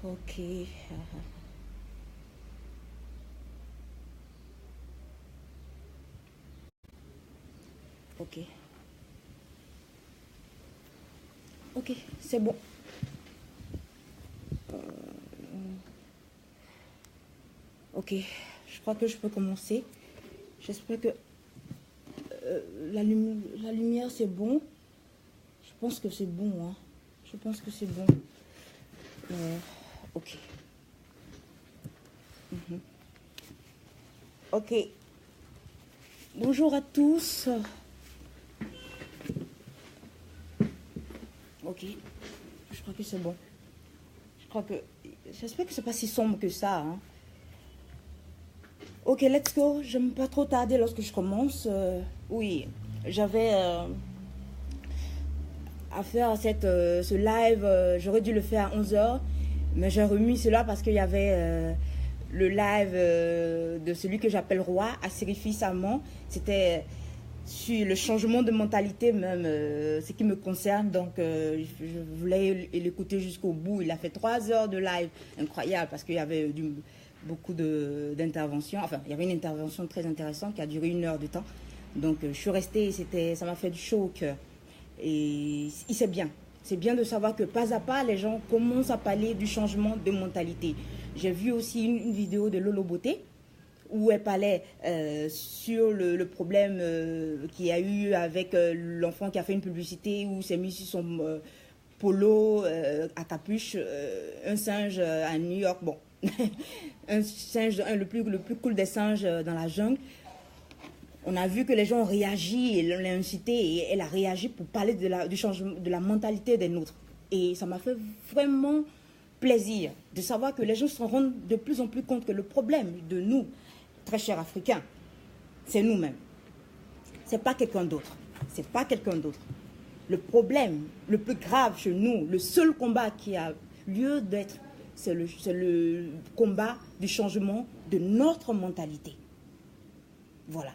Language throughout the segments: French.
Ok. Ok. Ok, c'est bon. Ok, je crois que je peux commencer. J'espère que la lumière c'est bon. Je pense que c'est bon. Hein. Je pense que c'est bon. Ok. Ok. Bonjour à tous. Ok. Je crois que c'est bon. Je crois que... J'espère que c'est pas si sombre que ça. Hein. Ok, let's go. Je n'aime pas trop tarder lorsque je commence. Oui, j'avais à faire ce live. J'aurais dû le faire à 11 h. Mais j'ai remis cela parce qu'il y avait le live de celui que j'appelle Roi, à Sérifi Samon. C'était sur le changement de mentalité même, ce qui me concerne. Donc, je voulais l'écouter jusqu'au bout. Il a fait 3 heures de live. Incroyable parce qu'il y avait beaucoup d'interventions. Enfin, il y avait une intervention très intéressante qui a duré 1 heure de temps. Donc, je suis restée et ça m'a fait du chaud au cœur. Et c'est bien. C'est bien de savoir que pas à pas, les gens commencent à parler du changement de mentalité. J'ai vu aussi une vidéo de Lolo Beauté où elle parlait sur le problème qu'il y a eu avec l'enfant qui a fait une publicité où s'est mis sur son polo à capuche, un singe à New York. Bon, un singe, le plus cool des singes dans la jungle. On a vu que les gens ont réagi, et l'ont incité et elle a réagi pour parler du changement de la mentalité des nôtres. Et ça m'a fait vraiment plaisir de savoir que les gens se rendent de plus en plus compte que le problème de nous, très chers Africains, c'est nous-mêmes. C'est pas quelqu'un d'autre. C'est pas quelqu'un d'autre. Le problème le plus grave chez nous, le seul combat qui a lieu d'être, c'est le combat du changement de notre mentalité. Voilà.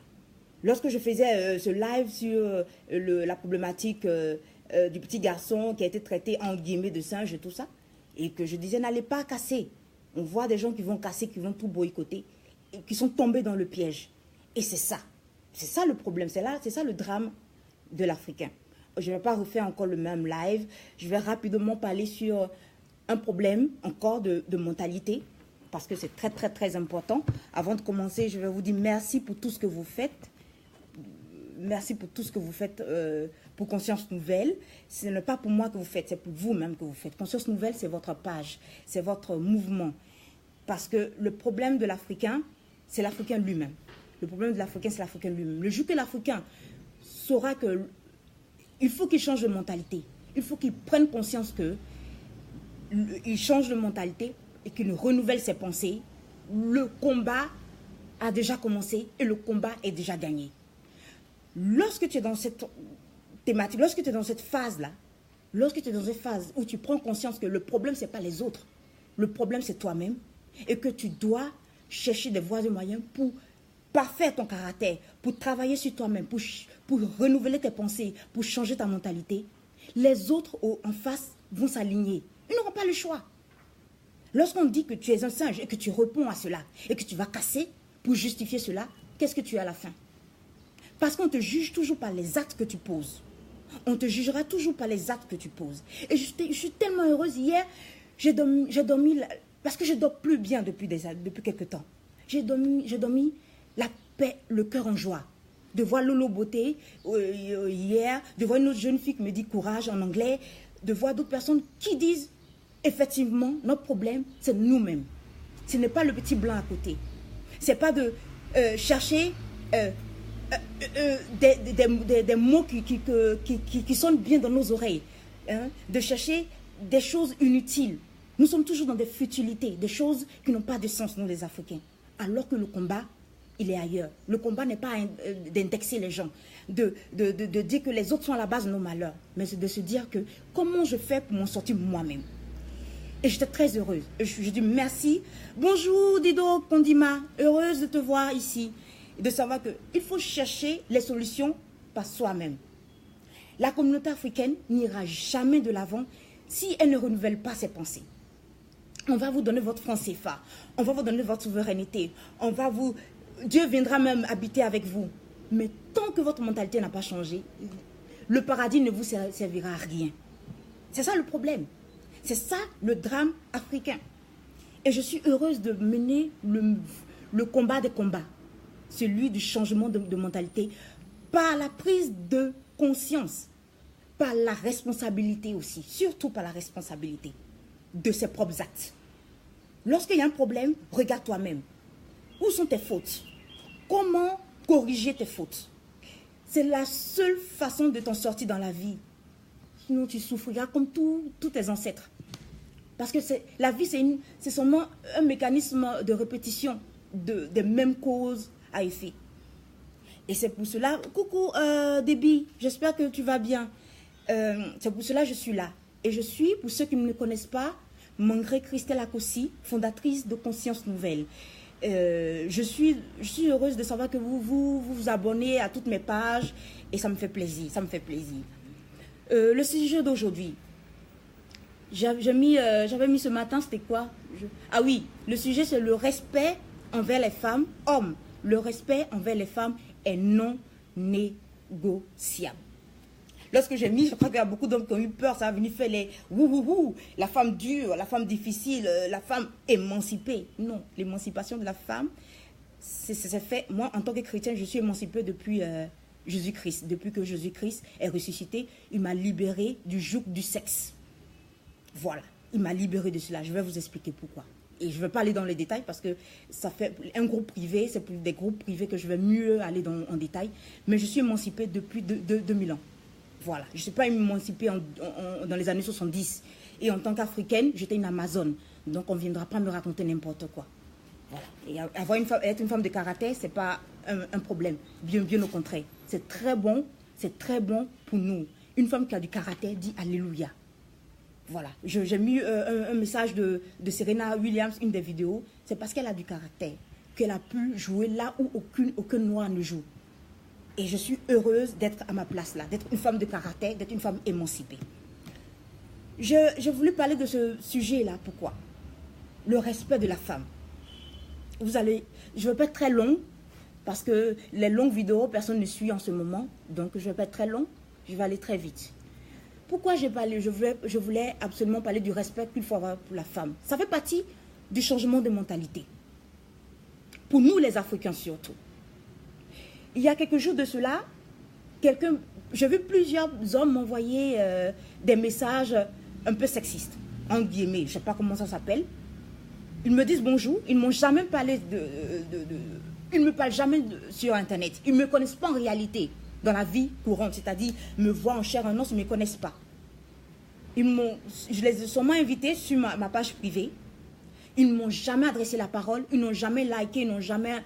Lorsque je faisais ce live sur la problématique du petit garçon qui a été traité en guillemets de singe et tout ça, et que je disais n'allez pas casser. On voit des gens qui vont casser, qui vont tout boycotter, et qui sont tombés dans le piège. Et c'est ça. C'est ça le problème. C'est ça le drame de l'Africain. Je ne vais pas refaire encore le même live. Je vais rapidement parler sur un problème encore de mentalité, parce que c'est très, très, très important. Avant de commencer, je vais vous dire merci pour tout ce que vous faites. Merci pour tout ce que vous faites pour Conscience Nouvelle. Ce n'est pas pour moi que vous faites, c'est pour vous-même que vous faites. Conscience Nouvelle, c'est votre page, c'est votre mouvement. Parce que le problème de l'Africain, c'est l'Africain lui-même. Le problème de l'Africain, c'est l'Africain lui-même. Le jour que l'Africain saura qu'il faut qu'il change de mentalité, il faut qu'il prenne conscience qu'il change de mentalité et qu'il renouvelle ses pensées, le combat a déjà commencé et le combat est déjà gagné. Lorsque tu es dans cette thématique, lorsque tu es dans cette phase-là, lorsque tu es dans cette phase où tu prends conscience que le problème, ce n'est pas les autres, le problème, c'est toi-même, et que tu dois chercher des voies et moyens pour parfaire ton caractère, pour travailler sur toi-même, pour renouveler tes pensées, pour changer ta mentalité, les autres en face vont s'aligner. Ils n'auront pas le choix. Lorsqu'on dit que tu es un singe et que tu réponds à cela, et que tu vas casser pour justifier cela, qu'est-ce que tu as à la fin? Parce qu'on te juge toujours par les actes que tu poses. On te jugera toujours par les actes que tu poses. Et je suis tellement heureuse. Hier, j'ai dormi parce que je ne dors plus bien depuis quelques temps. J'ai dormi la paix, le cœur en joie. De voir Lolo Beauté hier, de voir une autre jeune fille qui me dit courage en anglais, de voir d'autres personnes qui disent effectivement, notre problème, c'est nous-mêmes. Ce n'est pas le petit blanc à côté. Ce n'est pas de chercher... des mots qui sonnent bien dans nos oreilles, hein, de chercher des choses inutiles. Nous sommes toujours dans des futilités, des choses qui n'ont pas de sens, nous les Africains. Alors que le combat, il est ailleurs. Le combat n'est pas d'indexer les gens, de dire que les autres sont à la base de nos malheurs, mais c'est de se dire que comment je fais pour m'en sortir moi-même. Et j'étais très heureuse. Je dis merci. Bonjour Dido Kondima, heureuse de te voir ici. Et de savoir qu'il faut chercher les solutions par soi-même. La communauté africaine n'ira jamais de l'avant si elle ne renouvelle pas ses pensées. On va vous donner votre franc CFA. On va vous donner votre souveraineté. Dieu viendra même habiter avec vous. Mais tant que votre mentalité n'a pas changé, le paradis ne vous servira à rien. C'est ça le problème. C'est ça le drame africain. Et je suis heureuse de mener le combat des combats. Celui du changement de mentalité par la prise de conscience, par la responsabilité aussi, surtout par la responsabilité de ses propres actes. Lorsqu'il y a un problème, regarde toi-même. Où sont tes fautes? Comment corriger tes fautes? C'est la seule façon de t'en sortir dans la vie. Sinon, tu souffriras comme tous tes ancêtres. Parce que la vie, c'est seulement un mécanisme de répétition des mêmes causes à effet. Et c'est pour cela... Coucou, Déby, j'espère que tu vas bien. C'est pour cela que je suis là. Et je suis, pour ceux qui ne me connaissent pas, Mangré Christelle Akossi, fondatrice de Conscience Nouvelle. Je suis heureuse de savoir que vous abonnez à toutes mes pages et ça me fait plaisir, le sujet d'aujourd'hui, j'avais mis ce matin, c'était quoi? Ah oui, le sujet c'est le respect envers les femmes, hommes. Le respect envers les femmes est non négociable. Lorsque j'ai mis, je crois qu'il y a beaucoup d'hommes qui ont eu peur, ça a venu faire les wouhouhou, la femme dure, la femme difficile, la femme émancipée. Non, l'émancipation de la femme, c'est fait. Moi, en tant que chrétienne, je suis émancipée depuis Jésus-Christ. Depuis que Jésus-Christ est ressuscité, il m'a libérée du joug du sexe. Voilà, il m'a libérée de cela. Je vais vous expliquer pourquoi. Et je ne vais pas aller dans les détails parce que ça fait un groupe privé, c'est pour des groupes privés que je vais mieux aller en détail. Mais je suis émancipée depuis 2000 ans. Voilà, je ne suis pas émancipée dans les années 70. Et en tant qu'Africaine, j'étais une Amazone. Donc on ne viendra pas me raconter n'importe quoi. Voilà. Et être une femme de caractère, ce n'est pas un problème. Bien au contraire. C'est très bon pour nous. Une femme qui a du caractère dit Alléluia. Voilà. J'ai mis un message de Serena Williams, une des vidéos. C'est parce qu'elle a du caractère qu'elle a pu jouer là où aucun noir ne joue. Et je suis heureuse d'être à ma place là, d'être une femme de caractère, d'être une femme émancipée. Je voulais parler de ce sujet-là. Pourquoi? Le respect de la femme. Je ne vais pas être très longue, parce que les longues vidéos, personne ne suit en ce moment. Donc je ne vais pas être très longue, je vais aller très vite. Pourquoi je voulais absolument parler du respect qu'il faut avoir pour la femme? Ça fait partie du changement de mentalité. Pour nous les Africains surtout. Il y a quelques jours de cela, j'ai vu plusieurs hommes m'envoyer des messages un peu sexistes, en guillemets, je ne sais pas comment ça s'appelle. Ils me disent bonjour, ils ne m'ont jamais parlé ils ne me parlent jamais sur Internet. Ils ne me connaissent pas en réalité, dans la vie courante, c'est-à-dire me voient en chair et en os, ils ne me connaissent pas. Je les ai sûrement invités sur ma page privée. Ils ne m'ont jamais adressé la parole, ils n'ont jamais liké, ils n'ont jamais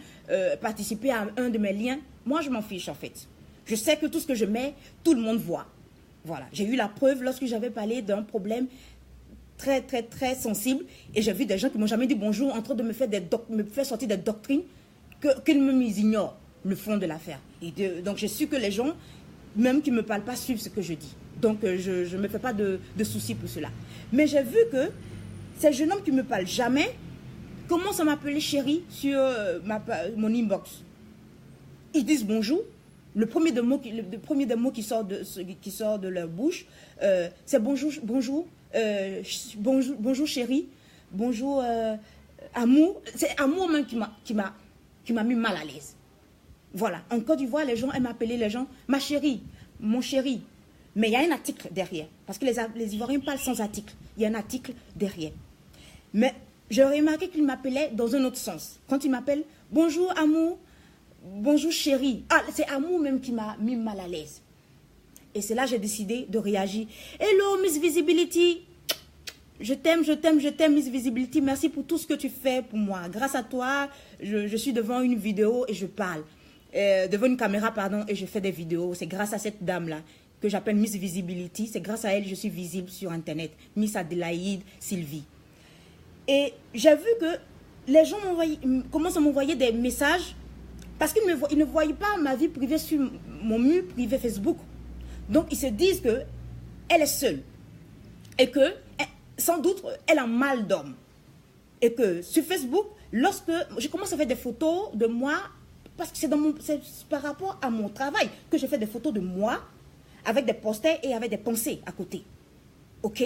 participé à un de mes liens. Moi, je m'en fiche en fait. Je sais que tout ce que je mets, tout le monde voit. Voilà. J'ai eu la preuve lorsque j'avais parlé d'un problème très, très, très sensible. Et j'ai vu des gens qui ne m'ont jamais dit bonjour en train de me faire sortir des doctrines qu'ils ignorent le fond de l'affaire. Donc, j'ai su que les gens, même qui ne me parlent pas, suivent ce que je dis. Donc, je ne me fais pas de soucis pour cela. Mais j'ai vu que ces jeunes hommes qui ne me parlent jamais commencent à m'appeler chérie sur mon inbox. Ils disent bonjour. Le premier des mots qui sort de leur bouche, c'est bonjour, bonjour chérie, bonjour amour. C'est amour même qui m'a mis mal à l'aise. Voilà. En Côte d'Ivoire, les gens aiment appeler les gens ma chérie, mon chéri. Mais il y a un article derrière. Parce que les Ivoiriens parlent sans article. Il y a un article derrière. Mais j'ai remarqué qu'il m'appelait dans un autre sens. Quand il m'appelle bonjour amour, bonjour chérie. Ah, c'est amour même qui m'a mis mal à l'aise. Et c'est là que j'ai décidé de réagir. Hello Miss Visibility. Je t'aime Miss Visibility. Merci pour tout ce que tu fais pour moi. Grâce à toi, je suis devant une vidéo et je parle. Devant une caméra, pardon, et je fais des vidéos. C'est grâce à cette dame-là que j'appelle Miss Visibility. C'est grâce à elle que je suis visible sur Internet. Miss Adélaïde Sylvie. Et j'ai vu que les gens commencent à m'envoyer des messages parce qu'ils ne voyaient pas ma vie privée sur mon mur privé Facebook. Donc, ils se disent qu'elle est seule et que, sans doute, elle a mal d'homme. Et que sur Facebook, lorsque je commence à faire des photos de moi, parce que c'est par rapport à mon travail que je fais des photos de moi, avec des posters et avec des pensées à côté. Ok?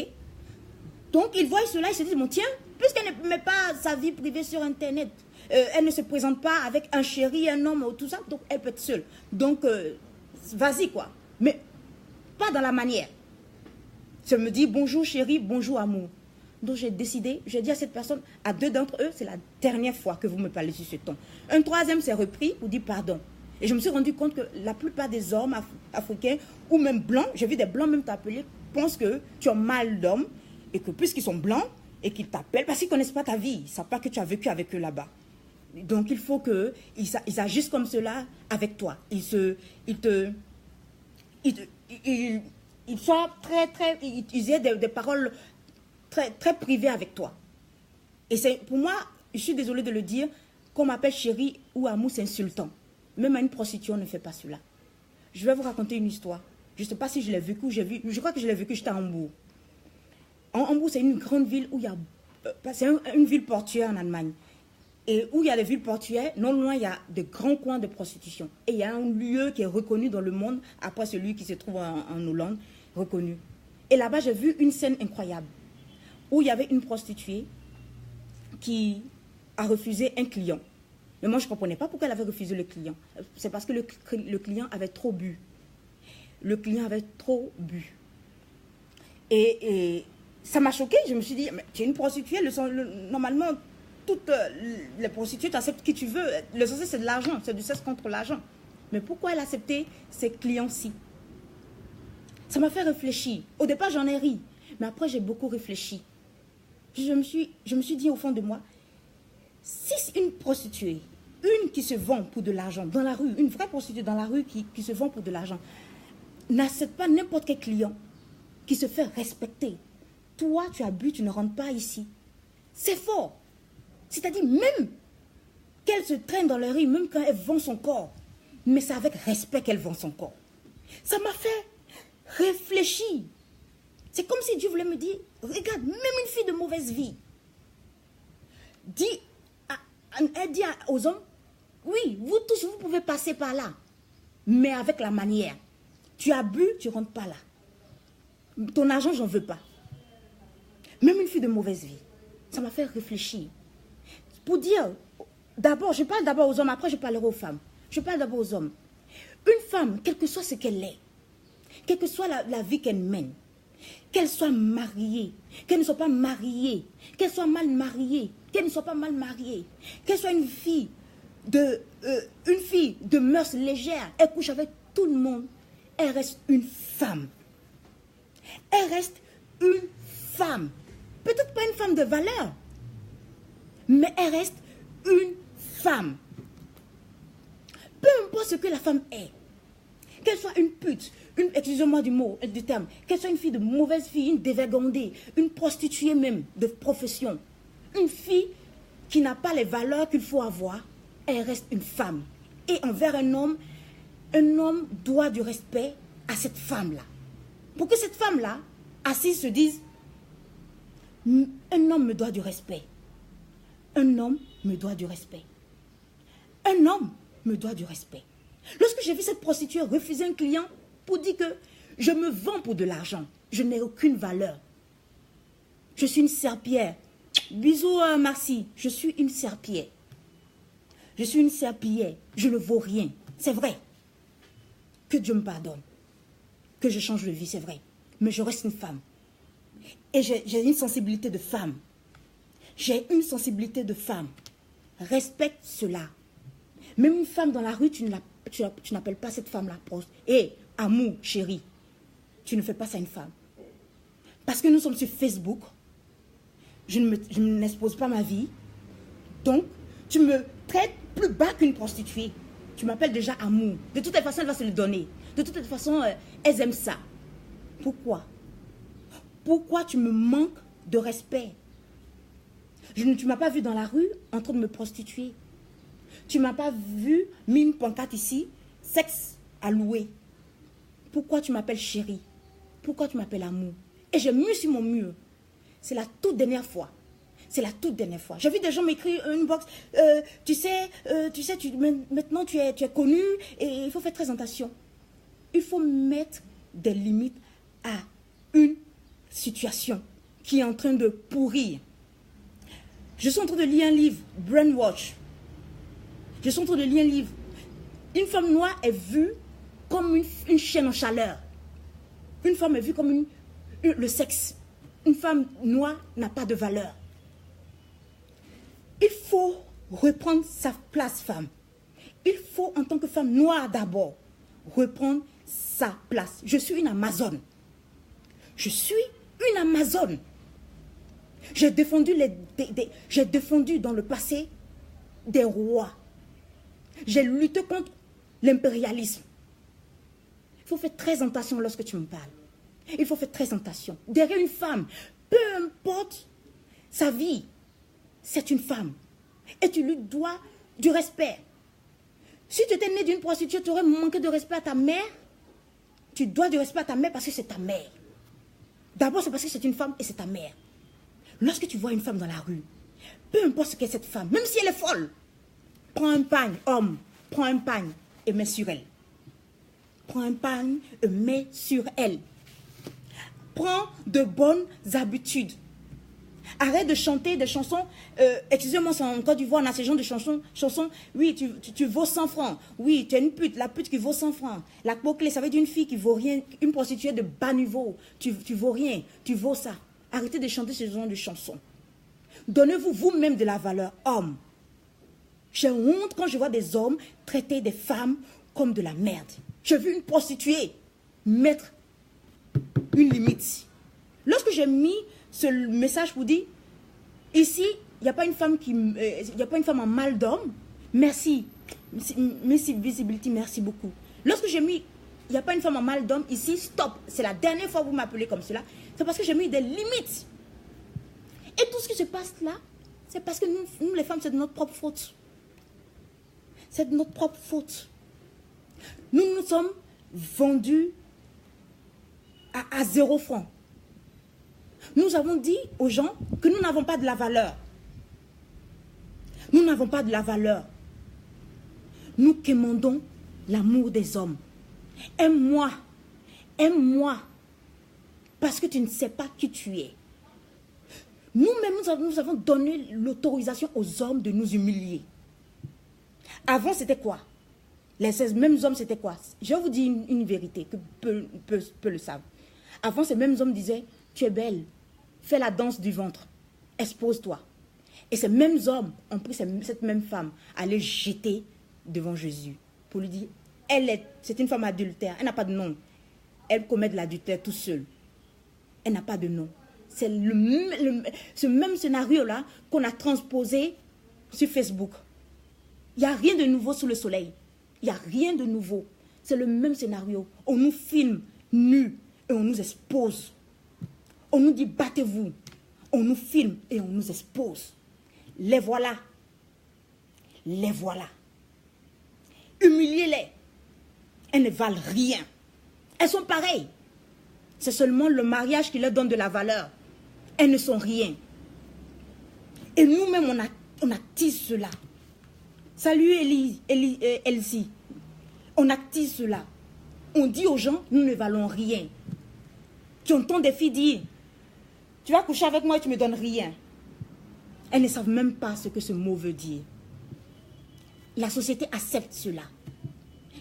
Donc, ils voient cela, ils se disent, bon, tiens, puisqu'elle ne met pas sa vie privée sur Internet, elle ne se présente pas avec un chéri, un homme, ou tout ça, donc elle peut être seule. Donc, vas-y, quoi. Mais pas dans la manière. Je me dis, bonjour chéri, bonjour amour. Donc, j'ai décidé, j'ai dit à cette personne, à 2 d'entre eux, c'est la dernière fois que vous me parlez sur ce ton. Un troisième s'est repris pour dire pardon. Et je me suis rendu compte que la plupart des hommes africains, ou même blancs, j'ai vu des blancs même t'appeler, pensent que tu as mal d'homme, et que puisqu'ils sont blancs, et qu'ils t'appellent, parce qu'ils ne connaissent pas ta vie, ils ne savent pas que tu as vécu avec eux là-bas. Donc il faut qu'ils agissent comme cela avec toi. Ils soient ils aient des paroles très, très privées avec toi. Et pour moi, je suis désolée de le dire, qu'on m'appelle chérie ou amour, c'est insultant. Même à une prostituée, on ne fait pas cela. Je vais vous raconter une histoire. Je ne sais pas si je l'ai vécu ou j'ai vu. Je crois que je l'ai vécu, j'étais à Hambourg. Hambourg, c'est une grande ville où il y a... C'est une ville portuaire en Allemagne. Et où il y a des villes portuaires, non loin, il y a de grands coins de prostitution. Et il y a un lieu qui est reconnu dans le monde, après celui qui se trouve en Hollande, reconnu. Et là-bas, j'ai vu une scène incroyable, où il y avait une prostituée qui a refusé un client. Mais moi, je ne comprenais pas pourquoi elle avait refusé le client. C'est parce que le client avait trop bu. Le client avait trop bu. Et ça m'a choquée. Je me suis dit, mais tu es une prostituée, normalement, toutes les prostituées, tu acceptes qui tu veux. L'essentiel, c'est de l'argent, c'est du sexe contre l'argent. Mais pourquoi elle a accepté ces clients-ci? Ça m'a fait réfléchir. Au départ, j'en ai ri. Mais après, j'ai beaucoup réfléchi. Je me suis dit au fond de moi, si une prostituée, une qui se vend pour de l'argent dans la rue, une vraie prostituée dans la rue qui se vend pour de l'argent, n'accepte pas n'importe quel client, qui se fait respecter. Toi, tu as bu, tu ne rentres pas ici. C'est fort. C'est-à-dire même qu'elle se traîne dans la rue, même quand elle vend son corps, mais c'est avec respect qu'elle vend son corps. Ça m'a fait réfléchir. C'est comme si Dieu voulait me dire, regarde, même une fille de mauvaise vie, elle dit aux hommes, oui, vous tous, vous pouvez passer par là, mais avec la manière. Tu as bu, tu ne rentres pas là. Ton argent, j'en veux pas. Même une fille de mauvaise vie. Ça m'a fait réfléchir. Pour dire, d'abord, je parle d'abord aux hommes, après je parlerai aux femmes. Je parle d'abord aux hommes. Une femme, quel que soit ce qu'elle est, quelle que soit la vie qu'elle mène, qu'elle soit mariée, qu'elle ne soit pas mariée, qu'elle soit mal mariée, qu'elle ne soit pas mal mariée, qu'elle soit une fille de mœurs légères, elle couche avec tout le monde, elle reste une femme. Elle reste une femme. Peut-être pas une femme de valeur, mais elle reste une femme. Peu importe ce que la femme est, qu'elle soit une pute, excusez-moi du terme, qu'elle soit une fille de mauvaise fille, une dévergondée, une prostituée même de profession, une fille qui n'a pas les valeurs qu'il faut avoir, elle reste une femme. Et envers un homme doit du respect à cette femme-là. Pour que cette femme-là, assise, se dise, un homme me doit du respect. Un homme me doit du respect. Un homme me doit du respect. Lorsque j'ai vu cette prostituée refuser un client pour dire que je me vends pour de l'argent, je n'ai aucune valeur. Je suis une serpillière. Bisous, Marcy. Je suis une serpillière. Je suis une serpillière. Je ne vaux rien. C'est vrai. Que Dieu me pardonne. Que je change de vie, c'est vrai. Mais je reste une femme. Et j'ai une sensibilité de femme. J'ai une sensibilité de femme. Respecte cela. Même une femme dans la rue, tu n'appelles pas cette femme-là. Et amour, chérie, tu ne fais pas ça à une femme. Parce que nous sommes sur Facebook. Je ne m'expose pas ma vie. Donc, tu me traites plus bas qu'une prostituée. Tu m'appelles déjà amour. De toute façon, elle va se le donner. De toute façon, elles aiment ça. Pourquoi? Pourquoi tu me manques de respect? Tu ne m'as pas vu dans la rue en train de me prostituer. Tu ne m'as pas vu mis une pancarte ici, sexe à louer. Pourquoi tu m'appelles chérie? Pourquoi tu m'appelles amour? Et j'ai mis sur mon mur. C'est la toute dernière fois. c'est la toute dernière fois. J'ai vu des gens m'écrire une box, maintenant tu es connu et il faut faire très attention. Il faut mettre des limites à une situation qui est en train de pourrir. Je suis en train de lire un livre, Brainwash. Je suis en train de lire un livre. Une femme noire est vue comme une chaîne en chaleur. Une femme est vue comme le sexe. Une femme noire n'a pas de valeur. Il faut reprendre sa place, femme. Il faut, en tant que femme noire d'abord, reprendre sa place. Je suis une Amazone. Je suis une Amazone. J'ai défendu dans le passé des rois. J'ai lutté contre l'impérialisme. Il faut faire très attention lorsque tu me parles. Il faut faire très attention. Derrière une femme, peu importe sa vie, c'est une femme. Et tu lui dois du respect. Si tu étais né d'une prostituée, tu aurais manqué de respect à ta mère. Tu dois du respect à ta mère parce que c'est ta mère. D'abord, c'est parce que c'est une femme et c'est ta mère. Lorsque tu vois une femme dans la rue, peu importe ce qu'est cette femme, même si elle est folle, prends un pagne, homme, prends un pagne et mets sur elle. Prends un pagne et mets sur elle. Prends de bonnes habitudes. Arrête de chanter des chansons. Excusez-moi, en Côte d'Ivoire, on a ces genres de chansons. Oui, tu vaux 100 francs. Oui, tu es une pute, la pute qui vaut 100 francs. La clé, ça veut dire une fille qui vaut rien, une prostituée de bas niveau. Tu vaux rien, tu vaux ça. Arrêtez de chanter ce genre de chansons. Donnez-vous vous-même de la valeur, homme. J'ai honte quand je vois des hommes traiter des femmes comme de la merde. J'ai vu une prostituée mettre une limite. Lorsque j'ai mis ce message pour dire, ici, il n'y a pas une femme en mal d'homme. Merci. Merci, Visibility, merci beaucoup. Lorsque j'ai mis, il n'y a pas une femme en mal d'homme, ici, stop. C'est la dernière fois que vous m'appelez comme cela. C'est parce que j'ai mis des limites. Et tout ce qui se passe là, c'est parce que nous les femmes, c'est de notre propre faute. C'est de notre propre faute. Nous nous sommes vendus à 0 franc. Nous avons dit aux gens que nous n'avons pas de la valeur. Nous n'avons pas de la valeur. Nous quémandons l'amour des hommes. Aime-moi. Aime-moi. Parce que tu ne sais pas qui tu es. Nous-mêmes, nous avons donné l'autorisation aux hommes de nous humilier. Avant, c'était quoi? Ces mêmes hommes, c'était quoi? Je vais vous dire une vérité que peu le savent. Avant, ces mêmes hommes disaient, tu es belle, fais la danse du ventre, expose-toi. Et ces mêmes hommes ont pris cette même femme à les jeter devant Jésus pour lui dire, c'est une femme adultère, elle n'a pas de nom. Elle commet de l'adultère tout seule. Elle n'a pas de nom. C'est ce même scénario-là qu'on a transposé sur Facebook. Il n'y a rien de nouveau sous le soleil. Il n'y a rien de nouveau. C'est le même scénario. On nous filme nus et on nous expose. On nous dit battez-vous. On nous filme et on nous expose. Les voilà. Les voilà. Humiliez-les. Elles ne valent rien. Elles sont pareilles. C'est seulement le mariage qui leur donne de la valeur. Elles ne sont rien. Et nous-mêmes, on attise cela. Salut Elsie. On attise cela. On dit aux gens, nous ne valons rien. Tu entends des filles dire, tu vas coucher avec moi et tu ne me donnes rien. Elles ne savent même pas ce que ce mot veut dire. La société accepte cela.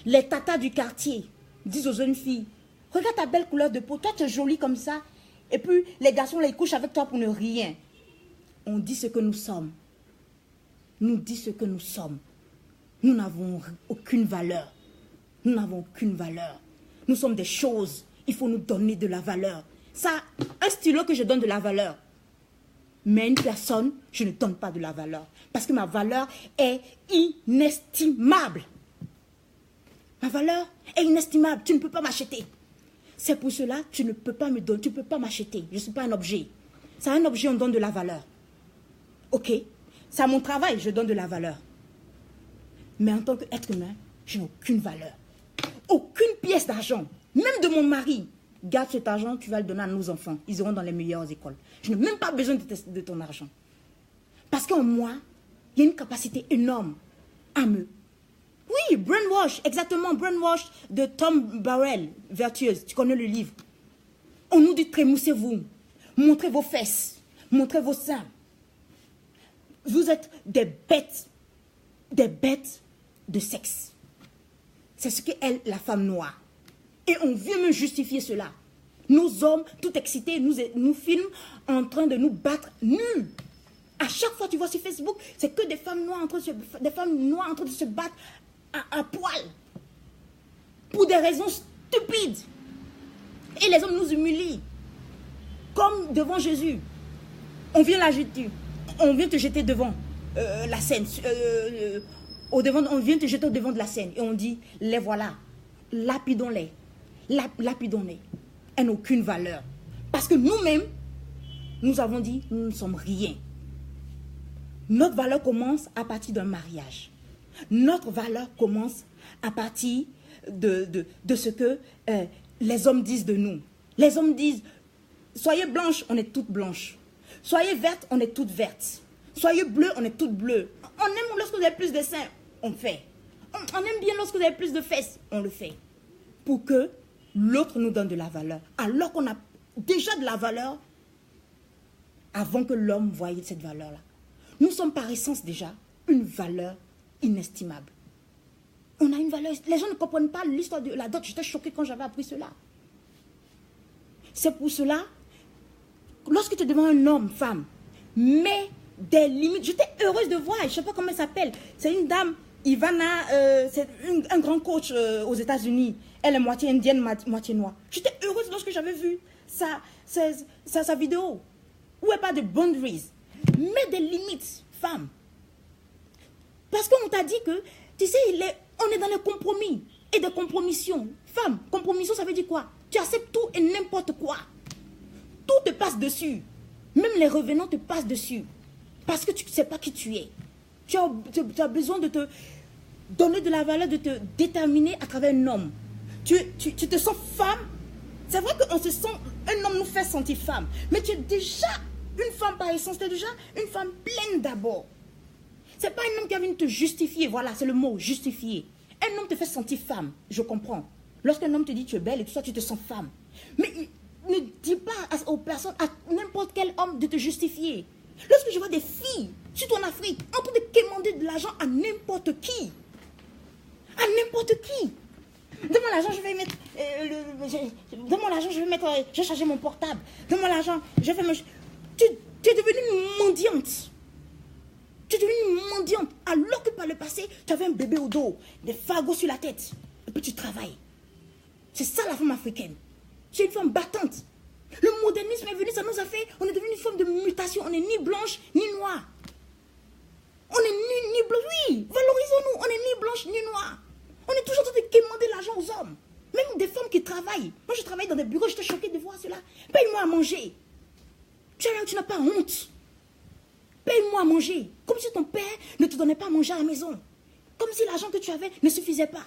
Les tatas du quartier disent aux jeunes filles, regarde ta belle couleur de peau, toi tu es jolie comme ça. Et puis les garçons là, ils couchent avec toi pour ne rien. On dit ce que nous sommes. Nous dit ce que nous sommes. Nous n'avons aucune valeur. Nous n'avons aucune valeur. Nous sommes des choses. Il faut nous donner de la valeur. Ça, un stylo que je donne de la valeur. Mais à une personne, je ne donne pas de la valeur. Parce que ma valeur est inestimable. Ma valeur est inestimable. Tu ne peux pas m'acheter. C'est pour cela que tu ne peux pas me donner. Tu ne peux pas m'acheter. Je ne suis pas un objet. C'est un objet, on donne de la valeur. Ok. C'est à mon travail, je donne de la valeur. Mais en tant qu'être humain, je n'ai aucune valeur. Aucune pièce d'argent. Même de mon mari. Garde cet argent, tu vas le donner à nos enfants. Ils iront dans les meilleures écoles. Je n'ai même pas besoin de ton argent. Parce qu'en moi, il y a une capacité énorme à me... Oui, Brainwash, exactement, Brainwash de Tom Barrell, Vertueuse. Tu connais le livre. On nous dit trémoussez-vous, montrez vos fesses, montrez vos seins. Vous êtes des bêtes de sexe. C'est ce qu'est la femme noire. Et on vient me justifier cela. Nos hommes, tout excités, nous filment en train de nous battre nus. À chaque fois, tu vois sur Facebook, c'est que des femmes noires en train de se battre à poil. Pour des raisons stupides. Et les hommes nous humilient. Comme devant Jésus. On vient te jeter devant la scène. On vient te jeter au devant de la scène. Et on dit, les voilà. Lapidons-les. Lapidons-les. Elles n'ont aucune valeur. Parce que nous-mêmes, nous avons dit, nous ne sommes rien. Notre valeur commence à partir d'un mariage. Notre valeur commence à partir de ce que les hommes disent de nous. Les hommes disent, soyez blanches, on est toutes blanches. Soyez vertes, on est toutes vertes. Soyez bleues, on est toutes bleues. On aime lorsque vous avez plus de seins, on fait. On aime bien lorsque vous avez plus de fesses, on le fait. Pour que l'autre nous donne de la valeur. Alors qu'on a déjà de la valeur avant que l'homme voie cette valeur-là. Nous sommes par essence déjà une valeur inestimable. On a une valeur. Les gens ne comprennent pas l'histoire de la dot. J'étais choquée quand j'avais appris cela. C'est pour cela, lorsque tu es devant un homme, femme, mets des limites. J'étais heureuse de voir, je ne sais pas comment elle s'appelle. C'est une dame, Ivana, c'est un grand coach aux États-Unis. Elle est moitié indienne, moitié noire. J'étais heureuse lorsque j'avais vu sa vidéo. Où elle parle de boundaries. Mets des limites, femme. Parce qu'on t'a dit que, tu sais, on est dans les compromis et des compromissions. Femme, compromission, ça veut dire quoi? Tu acceptes tout et n'importe quoi. Tout te passe dessus. Même les revenants te passent dessus. Parce que tu ne sais pas qui tu es. Tu as besoin de te donner de la valeur, de te déterminer à travers un homme. Tu te sens femme. C'est vrai qu'on se sent, un homme nous fait sentir femme. Mais tu es déjà une femme par essence. Tu es déjà une femme pleine d'abord. Ce n'est pas un homme qui vient te justifier. Voilà, c'est le mot, justifier. Un homme te fait sentir femme. Je comprends. Lorsqu'un homme te dit tu es belle et tout ça, tu te sens femme. Mais ne dis pas aux personnes, à n'importe quel homme de te justifier. Lorsque je vois des filles, surtout en Afrique, en train de quémander de l'argent à n'importe qui. À n'importe qui. Donne-moi l'argent, je vais mettre... donne-moi l'argent, je vais mettre... je vais charger mon portable. Donne-moi l'argent, je vais me... Tu es devenue une mendiante. Tu es devenue une mendiante. Alors que par le passé, tu avais un bébé au dos, des fagots sur la tête. Et puis tu travailles. C'est ça la femme africaine. Tu es une femme battante. Le modernisme est venu, ça nous a fait... On est devenu une forme de mutation. On n'est ni blanche, ni noire. On est ni blanche. Oui, valorisons-nous. On n'est ni blanche, ni noire. On est toujours en train de quémander l'argent aux hommes. Même des femmes qui travaillent. Moi, je travaille dans des bureaux, j'étais choquée de voir cela. Paye-moi à manger. Tu n'as pas honte. Paye-moi à manger. Comme si ton père ne te donnait pas à manger à la maison. Comme si l'argent que tu avais ne suffisait pas.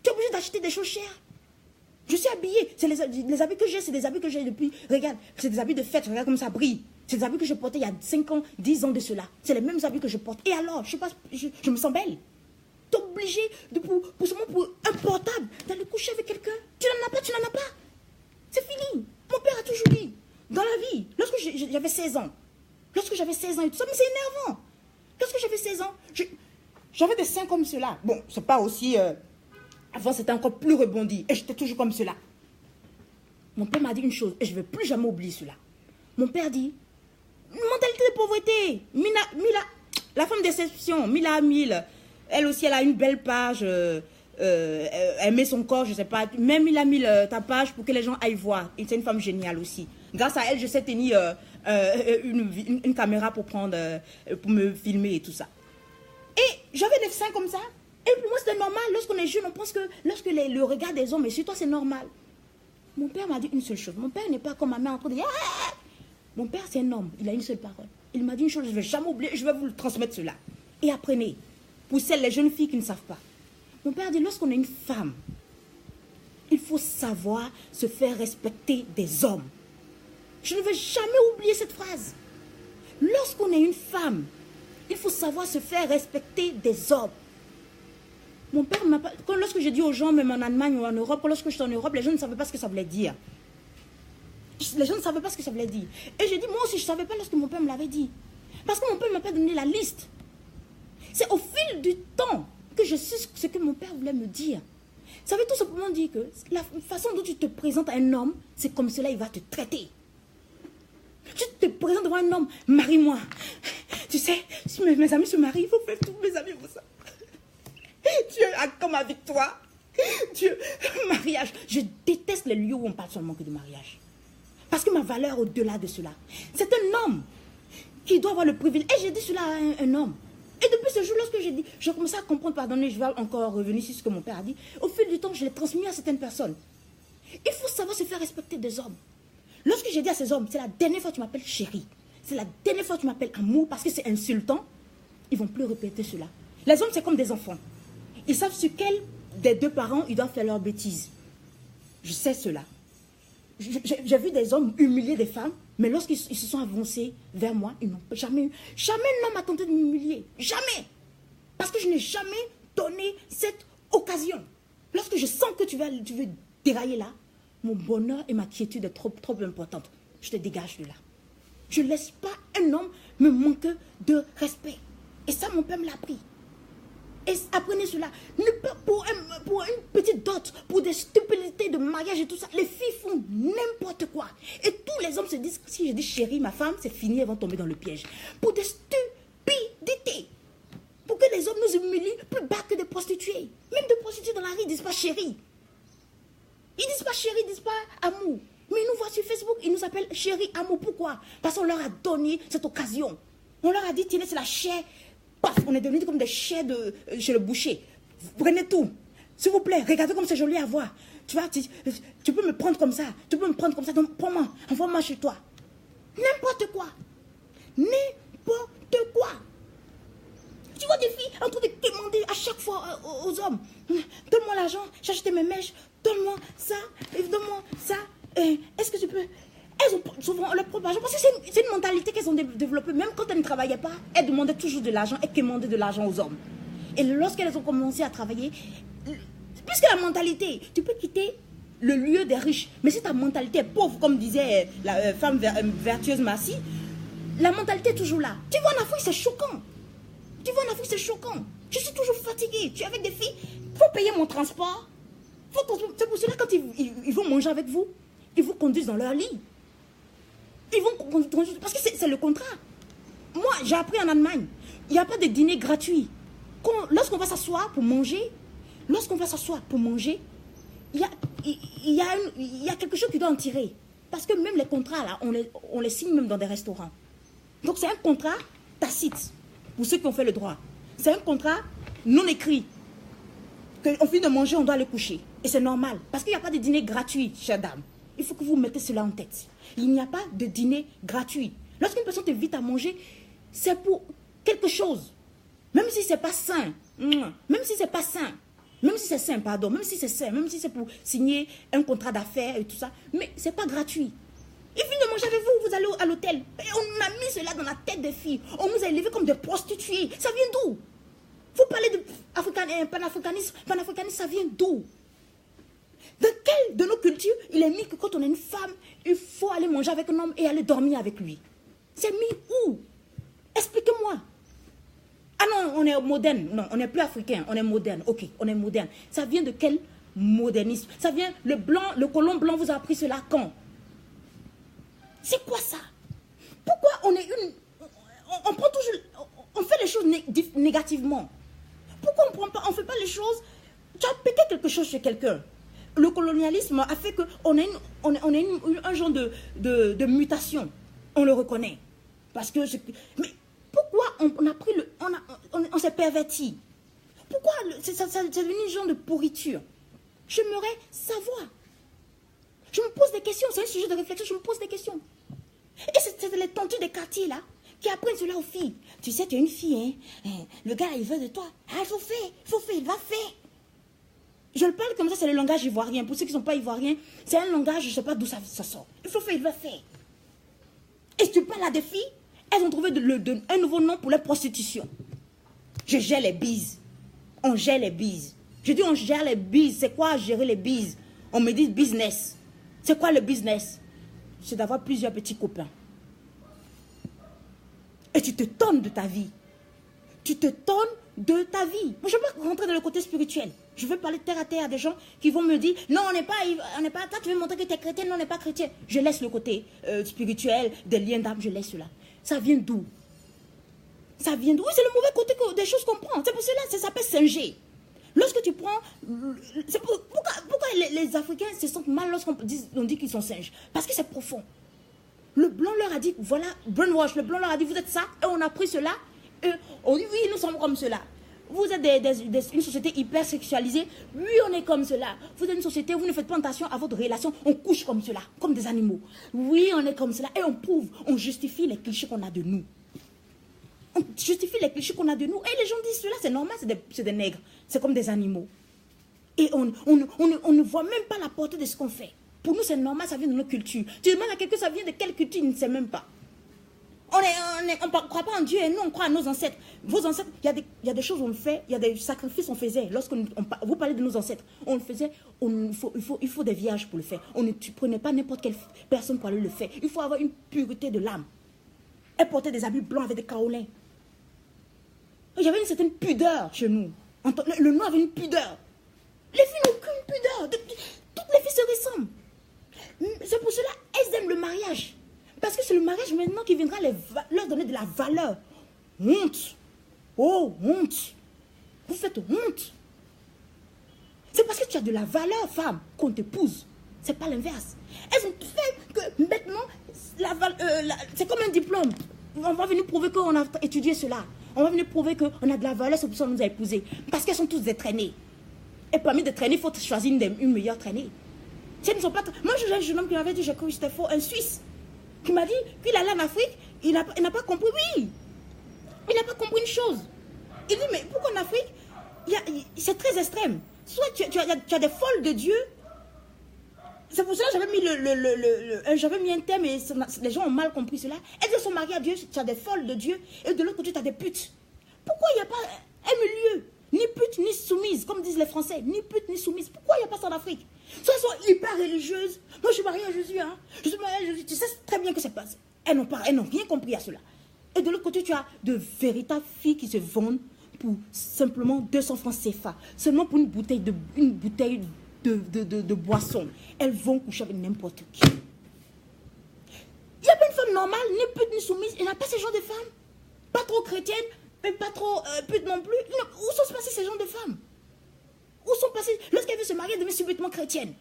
Tu es obligé d'acheter des choses chères. Je suis habillée. C'est les habits que j'ai, c'est des habits que j'ai depuis... Regarde, c'est des habits de fête. Regarde comme ça brille. C'est des habits que je portais il y a 5 ans, 10 ans de cela. C'est les mêmes habits que je porte. Et alors, je me sens belle. Tu es obligé, pour un portable, d'aller coucher avec quelqu'un. Tu n'en as pas. C'est fini. Mon père a toujours dit, dans la vie, lorsque j'avais 16 ans, et tout ça, mais c'est énervant. Lorsque j'avais 16 ans, j'avais des seins comme cela. Bon, c'est pas aussi... Avant, c'était encore plus rebondi. Et j'étais toujours comme cela. Mon père m'a dit une chose, et je ne vais plus jamais oublier cela. Mon père dit, mentalité de pauvreté. Mila, la femme d'exception, Mila Amil, elle aussi, elle a une belle page. Elle met son corps, je ne sais pas. Même Mila Amil, ta page pour que les gens aillent voir. Et c'est une femme géniale aussi. Grâce à elle, je sais tenir une caméra pour me filmer et tout ça. Et j'avais des seins comme ça. Et pour moi, c'était normal. Lorsqu'on est jeune, on pense que lorsque le regard des hommes est sur toi, c'est normal. Mon père m'a dit une seule chose. Mon père n'est pas comme ma mère en train de dire... Ah! Mon père, c'est un homme. Il a une seule parole. Il m'a dit une chose, je ne vais jamais oublier, je vais vous transmettre cela. Et apprenez. Pour les jeunes filles qui ne savent pas. Mon père dit, lorsqu'on est une femme, il faut savoir se faire respecter des hommes. Je ne vais jamais oublier cette phrase. Lorsqu'on est une femme, Il faut savoir se faire respecter des hommes. Mon père m'a pas... Lorsque je dis aux gens, même en Allemagne ou en Europe, lorsque j'étais en Europe, les gens ne savaient pas ce que ça voulait dire. Les gens ne savaient pas ce que ça voulait dire. Et j'ai dit, moi aussi, je ne savais pas lorsque mon père me l'avait dit. Parce que mon père ne m'a pas donné la liste. C'est au fil du temps que je sais ce que mon père voulait me dire. Ça veut tout simplement dire que la façon dont tu te présentes à un homme, c'est comme cela il va te traiter. Tu te présentes devant un homme, marie-moi. Tu sais, si mes amis se marient, il faut faire tout, mes amis font ça. Dieu a comme avec toi. Dieu, mariage. Je déteste les lieux où on parle seulement que de mariage. Parce que ma valeur au-delà de cela, c'est un homme qui doit avoir le privilège. Et j'ai dit cela à un homme. Et depuis ce jour, lorsque j'ai dit, je commençais à comprendre, pardonnez, je vais encore revenir sur ce que mon père a dit. Au fil du temps, je l'ai transmis à certaines personnes. Il faut savoir se faire respecter des hommes. Lorsque j'ai dit à ces hommes, c'est la dernière fois que tu m'appelles chérie, c'est la dernière fois que tu m'appelles amour, parce que c'est insultant, ils ne vont plus répéter cela. Les hommes, c'est comme des enfants. Ils savent sur quel des deux parents ils doivent faire leurs bêtises. Je sais cela. J'ai vu des hommes humilier des femmes, mais lorsqu'ils se sont avancés vers moi, ils n'ont jamais eu. Jamais un homme a tenté de m'humilier. Jamais. Parce que je n'ai jamais donné cette occasion. Lorsque je sens que tu veux dérailler là, mon bonheur et ma quiétude est trop importante. Je te dégage de là. Je ne laisse pas un homme me manquer de respect. Et ça, mon père me l'a appris. Et apprenez cela. Ne pas pour une petite dot, pour des stupidités de mariage et tout ça. Les filles font n'importe quoi. Et tous les hommes se disent, si je dis chérie, ma femme, c'est fini, elles vont tomber dans le piège. Pour des stupidités. Pour que les hommes nous humilient plus bas que des prostituées. Même des prostituées dans la rue, ils ne disent pas chérie. Ils ne disent pas chérie, ils ne disent pas amour. Mais ils nous voient sur Facebook, ils nous appellent chérie, amour. Pourquoi? Parce qu'on leur a donné cette occasion. On leur a dit, tiens, c'est la chair. Paf, on est devenus comme des chairs chez le boucher. Prenez tout. S'il vous plaît, regardez comme c'est joli à voir. Tu vois, tu peux me prendre comme ça. Tu peux me prendre comme ça. Donc, prends-moi. Envoie-moi chez toi. N'importe quoi. N'importe quoi. Tu vois des filles en train de demander à chaque fois aux hommes. Donne-moi l'argent, j'ai acheté mes mèches. Donne-moi ça. Donne-moi ça. Est-ce que tu peux... Elles ont souvent leur propre argent parce que c'est une mentalité qu'elles ont développée. Même quand elles ne travaillaient pas, elles demandaient toujours de l'argent et quémandaient de l'argent aux hommes. Et lorsqu'elles ont commencé à travailler, puisque la mentalité, tu peux quitter le lieu des riches. Mais si ta mentalité est pauvre, comme disait la femme vertueuse Massy, la mentalité est toujours là. Tu vois en Afrique, c'est choquant. Tu vois en Afrique, c'est choquant. Je suis toujours fatiguée. Tu es avec des filles, il faut payer mon transport. C'est pour cela quand ils vont manger avec vous, ils vous conduisent dans leur lit. Ils vont conduire, parce que c'est le contrat. Moi, j'ai appris en Allemagne, il n'y a pas de dîner gratuit. Lorsqu'on va s'asseoir pour manger, il y a quelque chose qui doit en tirer. Parce que même les contrats, là, on les signe même dans des restaurants. Donc c'est un contrat tacite, pour ceux qui ont fait le droit. C'est un contrat non écrit. Qu'on finit de manger, on doit aller coucher. Et c'est normal, parce qu'il n'y a pas de dîner gratuit, chère dame. Il faut que vous mettez cela en tête. Il n'y a pas de dîner gratuit. Lorsqu'une personne t'invite à manger, c'est pour quelque chose. Même si ce n'est pas sain. Même si c'est pas sain. Même si c'est sain, pardon. Même si c'est sain. Même si c'est pour signer un contrat d'affaires et tout ça. Mais ce n'est pas gratuit. Il finit de manger avec vous, vous allez à l'hôtel. Et on a mis cela dans la tête des filles. On nous a élevés comme des prostituées. Ça vient d'où? Vous parlez de panafricanisme. Panafricanisme, ça vient d'où? Dans quelle de nos cultures il est mis que quand on est une femme, il faut aller manger avec un homme et aller dormir avec lui? C'est mis où? Expliquez-moi. Ah non, on est moderne. Non, on n'est plus africain, on est moderne. Ok, on est moderne. Ça vient de quel modernisme? Ça vient, le colon blanc vous a appris cela quand? C'est quoi ça? Pourquoi on est on prend toujours... On fait les choses négativement. Pourquoi on ne fait pas les choses... Tu as pété quelque chose chez quelqu'un. Le colonialisme a fait qu'on a un genre de mutation. On le reconnaît. Parce que... Mais pourquoi on s'est perverti? Pourquoi c'est devenu un genre de pourriture? J'aimerais savoir. Je me pose des questions. C'est un sujet de réflexion. Je me pose des questions. Et c'est les tontus des quartiers là qui apprennent cela aux filles. Tu sais, tu es une fille, hein? Le gars, il veut de toi. Ah, il faut faire, il va faire. Je le parle comme ça, c'est le langage ivoirien. Pour ceux qui ne sont pas ivoiriens, c'est un langage, je ne sais pas d'où ça sort. Il faut faire, il va faire. Et si tu parles à des filles, Elles ont trouvé un nouveau nom pour la prostitution. Je gère les bises. On gère les bises. Je dis on gère les bises. C'est quoi gérer les bises? On me dit business. C'est quoi le business? C'est d'avoir plusieurs petits copains. Et tu te tonnes de ta vie. Tu te tonnes de ta vie. Moi, je ne veux pas rentrer dans le côté spirituel. Je veux parler terre à terre à des gens qui vont me dire, non, on n'est pas, toi tu veux montrer que tu es chrétien, non, on n'est pas chrétien. Je laisse le côté spirituel, des liens d'âme, je laisse cela. Ça vient d'où? Ça vient d'où? Oui, c'est le mauvais côté des choses qu'on prend. C'est pour cela, ça s'appelle singer. Lorsque tu prends... Pourquoi les Africains se sentent mal lorsqu'on dit qu'ils sont singes? Parce que c'est profond. Le blanc leur a dit, voilà, brainwash, le blanc leur a dit, vous êtes ça, et on a pris cela, et on dit, oui, nous sommes comme cela. Vous êtes une société hyper sexualisée, oui, on est comme cela. Vous êtes une société où vous ne faites pas attention à votre relation, on couche comme cela, comme des animaux. Oui, on est comme cela, et on prouve, on justifie les clichés qu'on a de nous. On justifie les clichés qu'on a de nous, et les gens disent, cela c'est normal, c'est des nègres, c'est comme des animaux. Et on ne voit même pas la portée de ce qu'on fait. Pour nous, c'est normal, ça vient de notre culture. Tu demandes à quelqu'un, ça vient de quelle culture, il ne sait même pas. On ne croit pas en Dieu et nous, on croit à nos ancêtres. Vos ancêtres, il y a des choses qu'on fait, il y a des sacrifices qu'on faisait. Lorsque vous parlez de nos ancêtres, on le faisait, il faut des vierges pour le faire. On ne prenait pas n'importe quelle personne pour aller le faire. Il faut avoir une pureté de l'âme. Elle portait des habits blancs avec des kaolins. Il y avait une certaine pudeur chez nous. Le noir avait une pudeur. Les filles n'ont aucune pudeur. Toutes les filles se ressemblent. C'est pour cela elles aiment le mariage. Parce que c'est le mariage maintenant qui viendra leur donner de la valeur. Honte. Oh, honte. Vous faites honte. C'est parce que tu as de la valeur, femme, qu'on t'épouse. C'est pas l'inverse. Elles ont fait que maintenant, c'est comme un diplôme. On va venir prouver qu'on a étudié cela. On va venir prouver qu'on a de la valeur, c'est pour ça qu'on nous a épousés. Parce qu'elles sont toutes des traînées. Et parmi des traînées, il faut choisir une meilleure traînée. Si elles ne sont pas... Moi, j'ai un jeune homme qui m'avait dit, j'ai cru que c'était faux, un Suisse, qui m'a dit qu'il allait en Afrique, il n'a pas compris, oui. Il n'a pas compris une chose. Il dit, mais pourquoi en Afrique, c'est très extrême. Soit tu as des folles de Dieu. C'est pour ça que j'avais mis un thème et les gens ont mal compris cela. Elles sont mariées à Dieu, tu as des folles de Dieu, et de l'autre côté, tu as des putes. Pourquoi il n'y a pas un milieu? Ni pute, ni soumise, comme disent les Français. Ni pute, ni soumise. Pourquoi il n'y a pas ça en Afrique? Soit elles sont hyper religieuses. Moi, je suis mariée à Jésus. Hein. Je suis mariée à Jésus. Tu sais très bien que c'est pas ça. Elles n'ont rien compris à cela. Et de l'autre côté, tu as de véritables filles qui se vendent pour simplement 200 francs CFA. Seulement pour une bouteille de boisson. Elles vont coucher avec n'importe qui. Il n'y a pas une femme normale, ni pute, ni soumise. Il n'y a pas ce genre de femmes. Pas trop chrétienne. Mais pas trop pute non plus. Où sont passées ces gens de femmes? Où sont passées? Lorsqu'elle veut se marier, elle devient subitement chrétienne.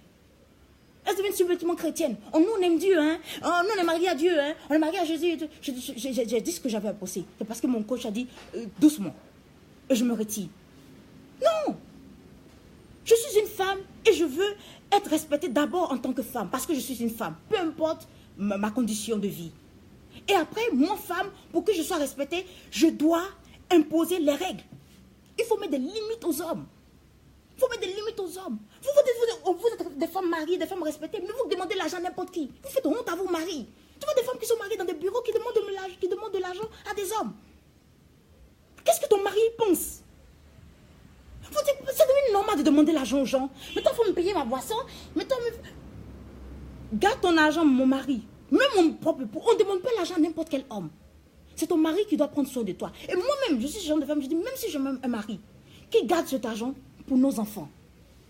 Elle devient subitement chrétienne. Nous, on aime Dieu. Hein? Nous, on est mariés à Dieu. Hein? On est mariés à Jésus. J'ai dit ce que j'avais à penser. C'est parce que mon coach a dit doucement. Et je me retire. Non. Je suis une femme et je veux être respectée d'abord en tant que femme. Parce que je suis une femme. Peu importe ma condition de vie. Et après, moi, femme, pour que je sois respectée, je dois imposer les règles. Il faut mettre des limites aux hommes. Il faut mettre des limites aux hommes. Vous êtes des femmes mariées, des femmes respectées, mais vous demandez l'argent à n'importe qui. Vous faites honte à vos maris. Tu vois des femmes qui sont mariées dans des bureaux qui demandent de l'argent à des hommes. Qu'est-ce que ton mari pense? C'est devenu normal de demander l'argent aux gens. Maintenant, il faut me payer ma boisson. Maintenant, garde ton argent, mon mari. Même mon propre époux. On ne demande pas l'argent à n'importe quel homme. C'est ton mari qui doit prendre soin de toi. Et moi-même, je suis ce genre de femme, je dis, même si j'ai un mari, qui garde cet argent pour nos enfants.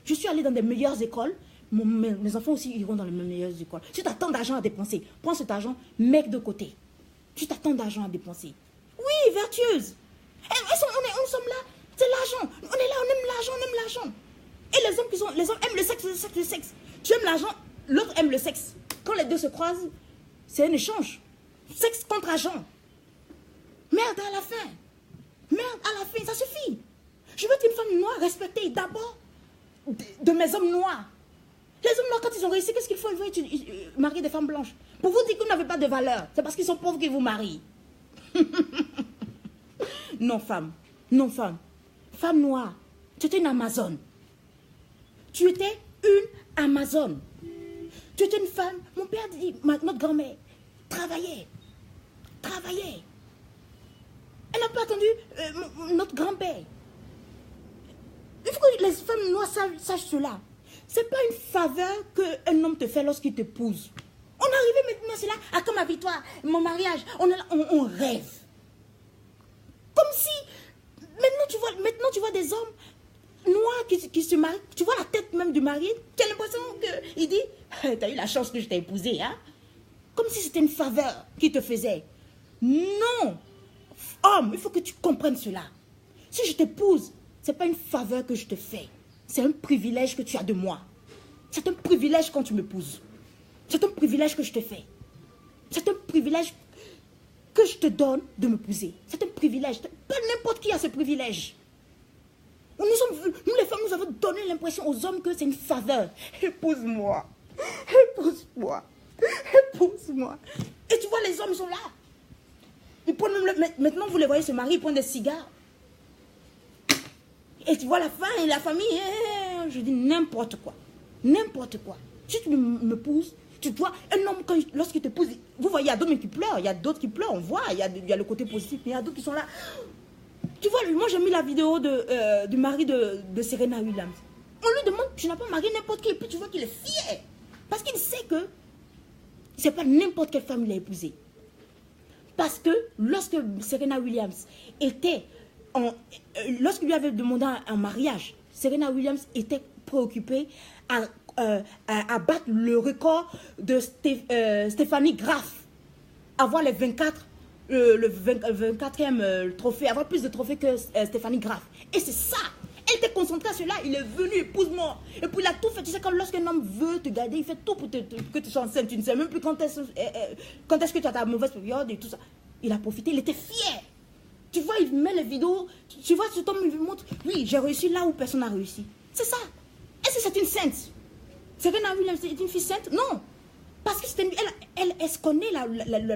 Je suis allée dans des meilleures écoles, mes enfants aussi iront dans les meilleures écoles. Si tu as tant d'argent à dépenser, prends cet argent, mets de côté. Si tu as tant d'argent à dépenser. Oui, vertueuse. Nous sommes là, c'est l'argent. On est là, on aime l'argent, on aime l'argent. Et les hommes aiment le sexe. Tu aimes l'argent, l'autre aime le sexe. Quand les deux se croisent, c'est un échange. Sexe contre argent. Merde à la fin. Merde à la fin, ça suffit. Je veux être une femme noire respectée d'abord de mes hommes noirs. Les hommes noirs, quand ils ont réussi, qu'est-ce qu'ils font? Ils vont marier des femmes blanches. Pour vous dire que vous n'avez pas de valeur, c'est parce qu'ils sont pauvres qu'ils vous marient. Non, femme. Non, femme. Femme noire, tu étais une Amazone. Tu étais une Amazone. Tu étais une femme. Mon père dit, notre grand-mère, travaillait. Elle n'a pas attendu notre grand-père. Il faut que les femmes noires sachent cela. Ce n'est pas une faveur qu'un homme te fait lorsqu'il t'épouse. On est arrivé maintenant, c'est là, à comme ma victoire, mon mariage, on rêve. Comme si, maintenant tu vois des hommes noirs qui se marient, tu vois la tête même du mari, tu as l'impression qu'il dit, t'as eu la chance que je t'ai épousé, hein? Comme si c'était une faveur qu'il te faisait. Non! Homme, il faut que tu comprennes cela. Si je t'épouse, ce n'est pas une faveur que je te fais. C'est un privilège que tu as de moi. C'est un privilège quand tu m'épouses. C'est un privilège que je te fais. C'est un privilège que je te donne de m'épouser. C'est un privilège. Pas n'importe qui a ce privilège. Nous les femmes, nous avons donné l'impression aux hommes que c'est une faveur. Épouse-moi. Épouse-moi. Épouse-moi. Et tu vois, les hommes sont là. Ils prennent maintenant, vous les voyez se marier, ils prennent des cigares. Et tu vois la femme et la famille, je dis n'importe quoi. N'importe quoi. Si tu me pousses, tu vois, un homme, lorsqu'il te pousse, vous voyez, il y a d'autres qui pleurent, il y a d'autres qui pleurent, on voit, il y a le côté positif, mais il y a d'autres qui sont là. Tu vois, moi j'ai mis la vidéo du mari de Serena Williams. On lui demande, tu n'as pas marié n'importe qui, et puis tu vois qu'il est fier. Parce qu'il sait que c'est pas n'importe quelle femme qu'il a épousée. Parce que lorsque Serena Williams était lorsqu'il lui avait demandé un mariage, Serena Williams était préoccupée à battre le record de Stéphanie Graf, avoir le 24e trophée, avoir plus de trophées que Stéphanie Graf. Et c'est ça. Elle était concentrée à cela. Il est venu, épouse-moi. Et puis il a tout fait. Tu sais, lorsqu'un homme veut te garder, il fait tout pour que tu sois enceinte. Tu ne sais même plus quand est-ce que tu as ta mauvaise période et tout ça. Il a profité, il était fier. Tu vois, il met les vidéos. Tu vois, cet homme, il me montre, oui, j'ai réussi là où personne n'a réussi. C'est ça. Est-ce que c'est une sainte? Serena Williams est une fille sainte? Non. Parce que elle se connaît la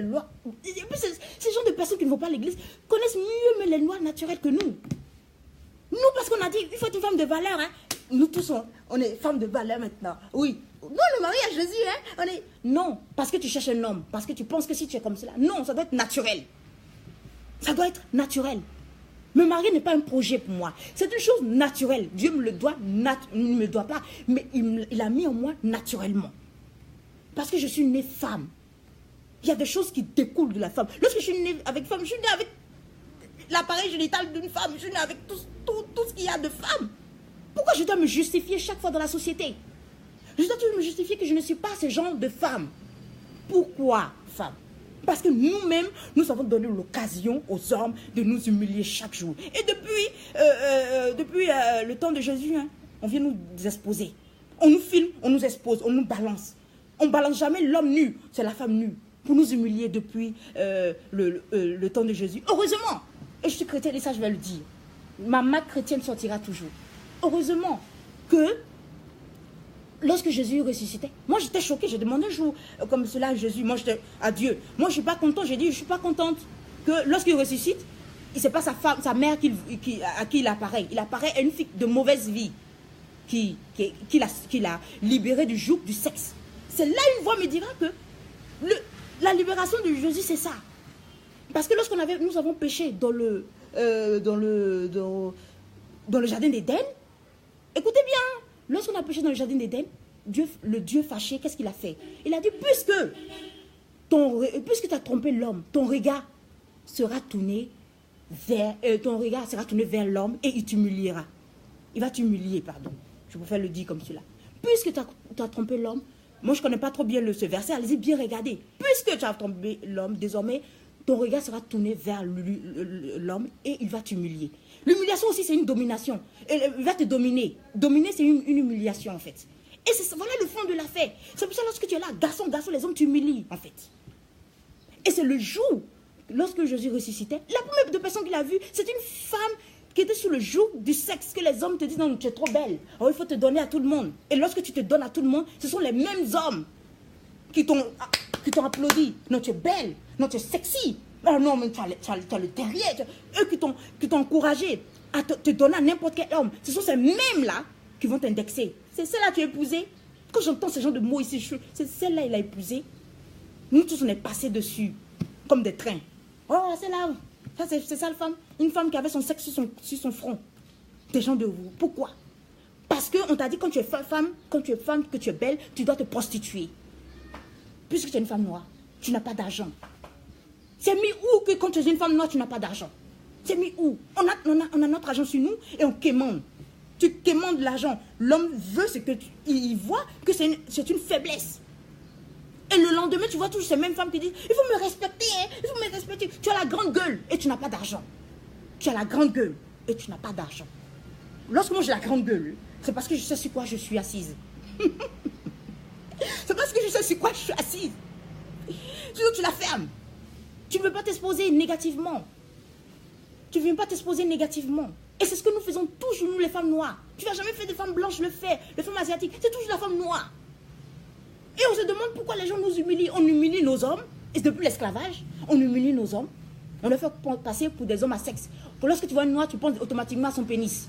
loi. Et puis, ces gens de personnes qui ne vont pas à l'église connaissent mieux mais les lois naturelles que nous. Nous, parce qu'on a dit, il faut être une femme de valeur. Hein. Nous tous, on est femmes de valeur maintenant. Oui. Non, le mariage, Jésus, hein. Non, parce que tu cherches un homme. Parce que tu penses que si tu es comme cela. Non, ça doit être naturel. Ça doit être naturel. Me marier n'est pas un projet pour moi. C'est une chose naturelle. Dieu me le doit, il ne me doit pas. Mais il a mis en moi naturellement. Parce que je suis née femme. Il y a des choses qui découlent de la femme. Lorsque je suis née avec femme, je suis née avec l'appareil génital d'une femme. Je suis née avec tout ce qu'il y a de femme. Pourquoi je dois me justifier chaque fois dans la société? Je dois toujours me justifier que je ne suis pas ce genre de femme. Pourquoi femme? Parce que nous-mêmes, nous avons donné l'occasion aux hommes de nous humilier chaque jour. Et depuis le temps de Jésus, hein, on vient nous exposer. On nous filme, on nous expose, on nous balance. On ne balance jamais l'homme nu, c'est la femme nue. Pour nous humilier depuis le temps de Jésus. Heureusement, et je suis chrétienne et ça je vais le dire, ma marque chrétienne sortira toujours. Heureusement que lorsque Jésus ressuscitait, moi j'étais choquée, j'ai demandé un jour comme cela à Jésus, moi j'étais à Dieu. Moi je ne suis pas contente, j'ai dit je ne suis pas contente que lorsqu'il ressuscite, ce n'est pas sa femme, sa mère à qui il apparaît. Il apparaît à une fille de mauvaise vie qu'il a libérée du joug du sexe. C'est là une voix me dira que la libération de Jésus c'est ça. Parce que nous avons péché dans le jardin d'Éden, écoutez bien, lorsqu'on a péché dans le jardin d'Éden, le Dieu fâché, qu'est-ce qu'il a fait? Il a dit, puisque tu as trompé l'homme, ton regard sera tourné vers l'homme et il t'humiliera. Il va t'humilier, pardon. Je préfère le dire comme cela. Puisque tu as trompé l'homme, moi je ne connais pas trop bien ce verset, allez-y bien regarder. Puisque tu as trompé l'homme, désormais, ton regard sera tourné vers l'homme et il va t'humilier. L'humiliation aussi, c'est une domination. Il va te dominer. Dominer, c'est une humiliation, en fait. Et voilà le fond de l'affaire. C'est pour ça, lorsque tu es là, garçon, les hommes t'humilient, en fait. Et c'est le jour, lorsque Jésus ressuscitait, la première de personne qu'il a vue, c'est une femme qui était sous le joug du sexe, que les hommes te disent, non, tu es trop belle. Oh, il faut te donner à tout le monde. Et lorsque tu te donnes à tout le monde, ce sont les mêmes hommes qui t'ont applaudi. Non, tu es belle. Non, tu es sexy. Oh non, mais tu as le derrière. Eux qui t'ont encouragé à te donner à n'importe quel homme. Ce sont ces mêmes-là qui vont t'indexer. C'est celle-là que tu as épousée. Quand j'entends ce genre de mots ici, c'est celle-là il a épousé. Nous tous, on est passés dessus comme des trains. Oh, celle-là, Ça, c'est ça, la femme. Une femme qui avait son sexe sur son front. Des gens de vous. Pourquoi? Parce qu'on t'a dit quand tu es femme, que tu es belle, tu dois te prostituer. Puisque tu es une femme noire, tu n'as pas d'argent. C'est mis où que quand tu es une femme noire, tu n'as pas d'argent? C'est mis où? On a notre argent sur nous et on quémande. Tu quémandes l'argent. L'homme veut ce que il voit que c'est une faiblesse. Et le lendemain, tu vois toujours ces mêmes femmes qui disent il faut me respecter, hein, il faut me respecter. Tu as la grande gueule et tu n'as pas d'argent. Tu as la grande gueule et tu n'as pas d'argent. Lorsque moi j'ai la grande gueule, c'est parce que je sais sur quoi je suis assise. C'est parce que je sais sur quoi je suis assise. Sinon tu la fermes. Tu ne veux pas t'exposer négativement. Tu ne viens pas t'exposer négativement. Et c'est ce que nous faisons toujours, nous les femmes noires. Tu n'as jamais fait de femmes blanches le fait. Les femmes asiatiques, c'est toujours la femme noire. Et on se demande pourquoi les gens nous humilient. On humilie nos hommes. Et depuis l'esclavage, on humilie nos hommes. On les fait passer pour des hommes à sexe. Lorsque tu vois un noir, tu penses automatiquement à son pénis.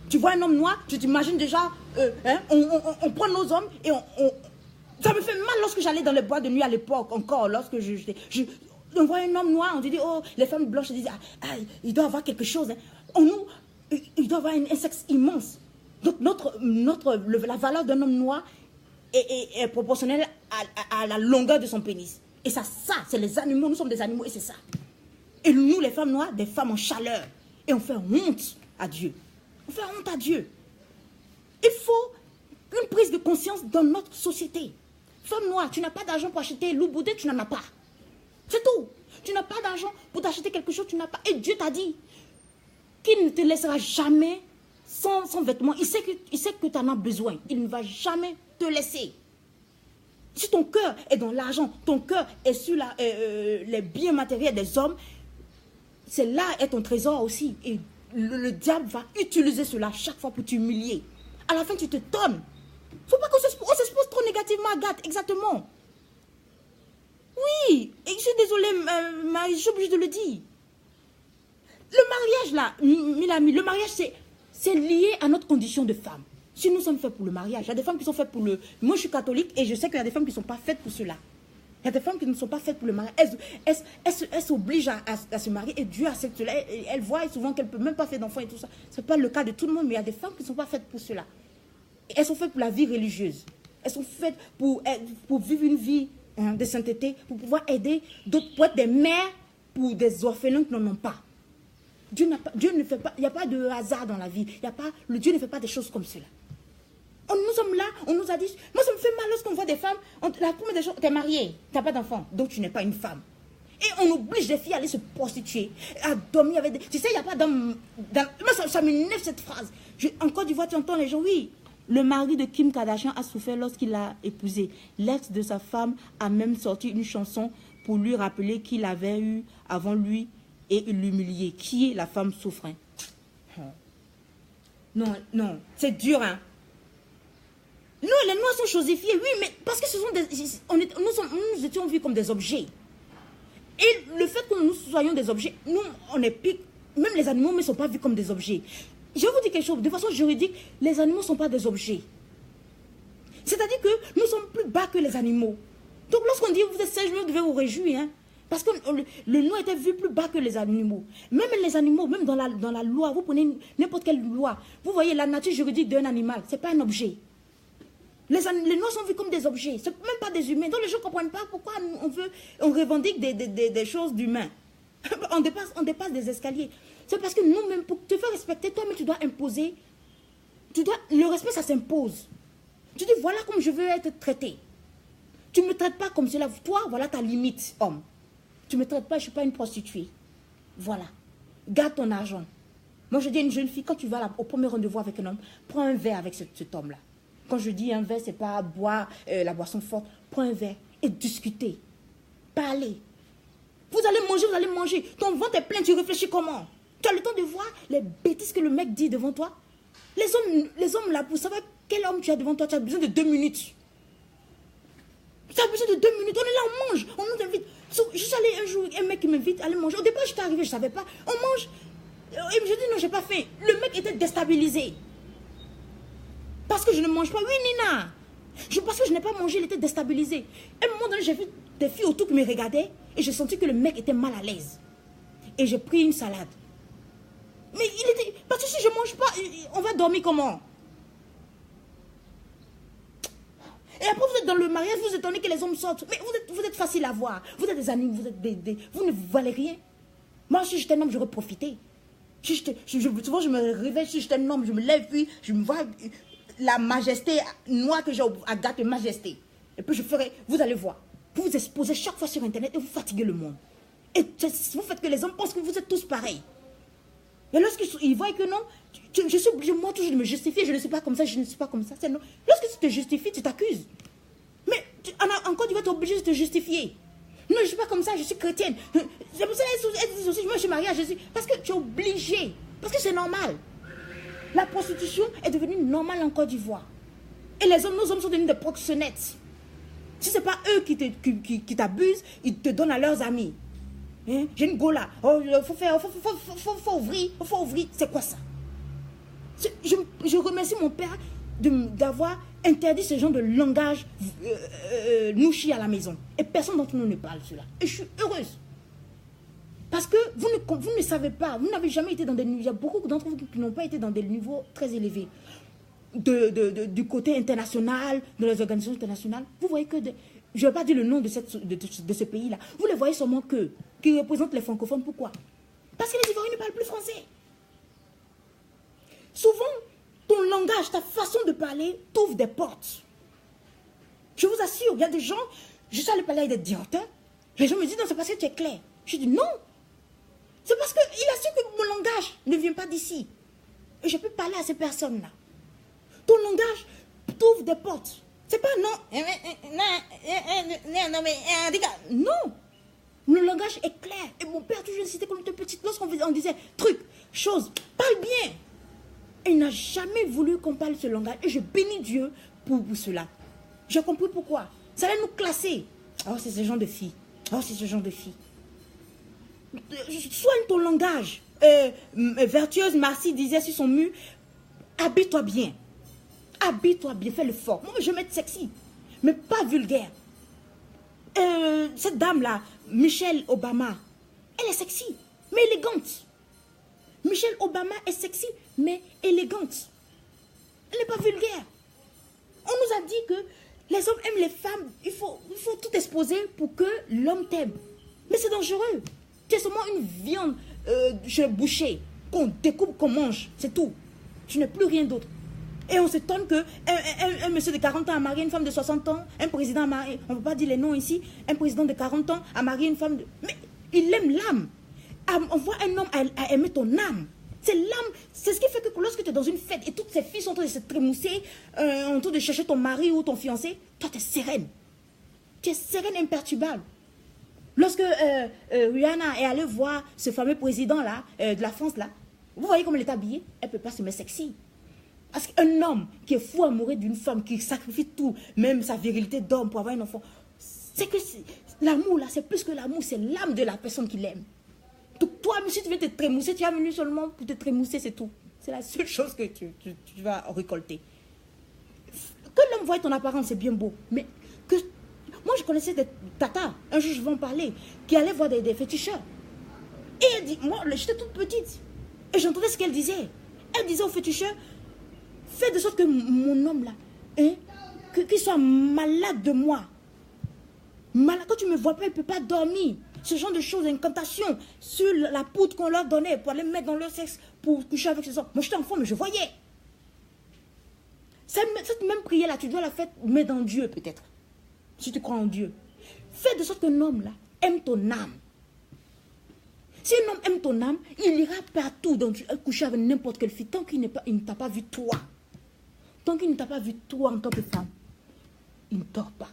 Tu vois un homme noir, tu t'imagines déjà, on prend nos hommes et ça me fait mal lorsque j'allais dans les boîtes de nuit à l'époque, encore, lorsque on voit un homme noir, on dit, oh, les femmes blanches disent, il doit avoir quelque chose. Hein. Il doit avoir un sexe immense. Donc la valeur d'un homme noir est proportionnelle à la longueur de son pénis. Et ça c'est les animaux, nous sommes des animaux et c'est ça. Et nous, les femmes noires, des femmes en chaleur. Et on fait honte à Dieu. On fait honte à Dieu. Il faut une prise de conscience dans notre société. Femme noire, tu n'as pas d'argent pour acheter loup boudin, tu n'en as pas. C'est tout. Tu n'as pas d'argent pour t'acheter quelque chose, tu n'as pas. Et Dieu t'a dit qu'il ne te laissera jamais sans vêtements. Il sait que tu en as besoin. Il ne va jamais te laisser. Si ton cœur est dans l'argent, ton cœur est sur les biens matériels des hommes, c'est là est ton trésor aussi. Et le diable va utiliser cela chaque fois pour t'humilier. À la fin, tu te tonnes. Il ne faut pas qu'on s'expose trop négativement à Agathe, exactement. Oui, et je suis désolée, Marie, je suis obligée de le dire. Le mariage, là, Milami, le mariage, c'est lié à notre condition de femme. Si nous sommes faits pour le mariage, il y a des femmes qui sont faites pour le... Moi, je suis catholique et je sais qu'il y a des femmes qui ne sont pas faites pour cela. Il y a des femmes qui ne sont pas faites pour le mariage. Elles s'obligent à se marier et Dieu accepte cela. Elles voient souvent qu'elles ne peuvent même pas faire d'enfants et tout ça. Ce n'est pas le cas de tout le monde, mais il y a des femmes qui ne sont pas faites pour cela. Elles sont faites pour la vie religieuse. Elles sont faites pour vivre une vie de sainteté, pour pouvoir aider d'autres, pour être des mères pour des orphelins qui n'en ont pas. Dieu ne fait pas, il n'y a pas de hasard dans la vie. Dieu ne fait pas des choses comme cela. Nous sommes là, on nous a dit, moi ça me fait mal lorsqu'on voit des femmes, la première des choses, tu es mariée, tu n'as pas d'enfant, donc tu n'es pas une femme. Et on oblige les filles à aller se prostituer, à dormir avec des... Tu sais, il n'y a pas d'homme... Moi ça m'énerve cette phrase. En Côte d'Ivoire, tu entends les gens, oui, le mari de Kim Kardashian a souffert lorsqu'il l'a épousée. L'ex de sa femme a même sorti une chanson pour lui rappeler qu'il avait eu avant lui et l'humilier. Qui est la femme souffrant? Non, c'est dur, hein. Nous, les Noirs sont chosifiés, oui, mais parce que ce sont des... Nous étions vus comme des objets. Et le fait que nous soyons des objets, nous, on est pique. Même les animaux ne sont pas vus comme des objets. Je vais vous dire quelque chose, de façon juridique, les animaux ne sont pas des objets. C'est-à-dire que nous sommes plus bas que les animaux. Donc lorsqu'on dit vous êtes sage, vous devez vous réjouir, hein. Parce que le noir était vu plus bas que les animaux. Même les animaux, même dans la loi, vous prenez n'importe quelle loi, vous voyez la nature juridique d'un animal, ce n'est pas un objet. Les noirs sont vus comme des objets, ce même pas des humains. Donc les gens ne comprennent pas pourquoi on revendique des choses d'humains. On dépasse des escaliers. C'est parce que nous-mêmes, pour te faire respecter, toi-même tu dois imposer. Le respect, ça s'impose. Tu dis, voilà comme je veux être traité. Tu ne me traites pas comme cela. Toi, voilà ta limite, homme. Tu ne me traites pas, je ne suis pas une prostituée. Voilà. Garde ton argent. Moi, je dis à une jeune fille, quand tu vas au premier rendez-vous avec un homme, prends un verre avec cet homme-là. Quand je dis un verre, ce n'est pas boire la boisson forte. Prends un verre et discutez. Parlez. Vous allez manger. Ton ventre est plein, tu réfléchis comment? Tu as le temps de voir les bêtises que le mec dit devant toi? Les hommes là, pour savoir quel homme tu as devant toi, tu as besoin de 2 minutes. Tu as besoin de 2 minutes. On est là, on mange. On nous invite. Je suis allée un jour, un mec qui m'invite à aller manger. Au départ, j'étais arrivée, je ne savais pas. On mange. Et je dis non, je n'ai pas faim. Le mec était déstabilisé. Parce que je ne mange pas. Oui, Nina. Parce que je n'ai pas mangé, il était déstabilisé. À un moment donné, j'ai vu des filles autour qui me regardaient et j'ai senti que le mec était mal à l'aise. et j'ai pris une salade. Mais il était... Parce que si je ne mange pas, on va dormir comment? Et après, vous êtes dans le mariage, vous étonnez que les hommes sortent. Mais vous êtes facile à voir. Vous êtes des amis, vous ne valez rien. Moi, si j'étais un homme, j'aurais profité. Souvent, je me réveille, si j'étais un homme, je me lève, puis je me vois la majesté noire que j'ai à Gâte, majesté. Et puis je ferai, vous allez voir, vous vous exposez chaque fois sur Internet et vous fatiguez le monde. Et vous faites que les hommes pensent que vous êtes tous pareils. Et lorsqu'ils voient que non, je suis obligé, moi, toujours de me justifier, je ne suis pas comme ça, je ne suis pas comme ça. Non. Lorsque tu te justifies, tu t'accuses. Mais en Côte d'Ivoire, tu es obligé de te justifier. Non, je ne suis pas comme ça, je suis chrétienne. C'est pour ça qu'elle dit aussi, moi je suis mariée à Jésus. Parce que tu es obligé. Parce que c'est normal. La prostitution est devenue normale en Côte d'Ivoire. Et nos hommes sont devenus des proxénètes. Si ce n'est pas eux qui t'abusent, ils te donnent à leurs amis. Hein? J'ai une go là. Oh, faut ouvrir. C'est quoi ça? Je remercie mon père d'avoir interdit ce genre de langage nouchi à la maison. Et personne d'entre nous ne parle cela. Et je suis heureuse. Parce que vous ne savez pas, vous n'avez jamais été dans des niveaux, il y a beaucoup d'entre vous qui n'ont pas été dans des niveaux très élevés. Du côté international, de les organisations internationales. Vous voyez que, je ne vais pas dire le nom de ce pays-là, vous les voyez seulement qui représentent les francophones. Pourquoi? Parce que les Ivoiriens ne parlent plus français. Souvent, ton langage, ta façon de parler t'ouvre des portes. Je vous assure, il y a des gens, je suis allée parler avec des directeurs, les gens me disent non, c'est parce que tu es clair. Je dis non, c'est parce qu'il a su que mon langage ne vient pas d'ici. Et je peux parler à ces personnes-là. Ton langage t'ouvre des portes. C'est pas non. Non. Le langage est clair. Et mon père toujours insisté quand on était petite, lorsqu'on disait truc, chose, parle bien. Et il n'a jamais voulu qu'on parle ce langage. Et je bénis Dieu pour cela. J'ai compris pourquoi. Ça allait nous classer. Oh, c'est ce genre de fille. Oh, c'est ce genre de fille. Soigne ton langage. Vertueuse Marcy disait sur son mur, habille-toi bien. Habille-toi bien, fais le fort. Moi, je vais être sexy, mais pas vulgaire. Cette dame-là, Michelle Obama, elle est sexy, mais élégante. Michelle Obama est sexy, mais élégante. Elle n'est pas vulgaire. On nous a dit que les hommes aiment les femmes. Il faut tout exposer pour que l'homme t'aime. Mais c'est dangereux. Tu es seulement une viande chez le boucher qu'on découpe, qu'on mange. C'est tout. Tu n'es plus rien d'autre. Et on s'étonne qu'un monsieur de 40 ans a marié une femme de 60 ans. Un président a marié, on ne peut pas dire les noms ici. Un président de 40 ans a marié une femme de... Mais il aime l'âme. On voit un homme à aimer ton âme. C'est l'âme. C'est ce qui fait que lorsque tu es dans une fête et toutes ces filles sont en train de se trémousser, en train de chercher ton mari ou ton fiancé, toi tu es sereine. Tu es sereine, imperturbable. Lorsque Rihanna est allée voir ce fameux président-là, de la France, là, vous voyez comment elle est habillée? Elle ne peut pas se mettre sexy. Parce qu'un homme qui est fou amoureux d'une femme, qui sacrifie tout, même sa virilité d'homme pour avoir un enfant, c'est que l'amour, là, c'est plus que l'amour, c'est l'âme de la personne qu'il aime. Donc toi, si tu veux te trémousser, tu es venu seulement pour te trémousser, c'est tout. C'est la seule chose que tu vas récolter. Que l'homme voie ton apparence, c'est bien beau, mais que... Moi, je connaissais des tatas, un jour je vais en parler, qui allaient voir des féticheurs. Et elle dit, moi, j'étais toute petite, et j'entendais ce qu'elle disait. Elle disait aux féticheurs, fais de sorte que mon homme là, hein, qu'il soit malade de moi. Malade, quand tu ne me vois pas, il ne peut pas dormir. Ce genre de choses, incantations, sur la poudre qu'on leur donnait pour aller mettre dans leur sexe, pour coucher avec ces hommes. Moi, j'étais enfant, mais je voyais. Cette même prière-là, tu dois la faire, mais dans Dieu peut-être. Si tu crois en Dieu. Fais de sorte qu'un homme là aime ton âme. Si un homme aime ton âme, il ira partout coucher avec n'importe quelle fille, tant qu'il ne t'a pas vu toi. Tant qu'il ne t'a pas vu toi en tant que femme, il ne dort pas.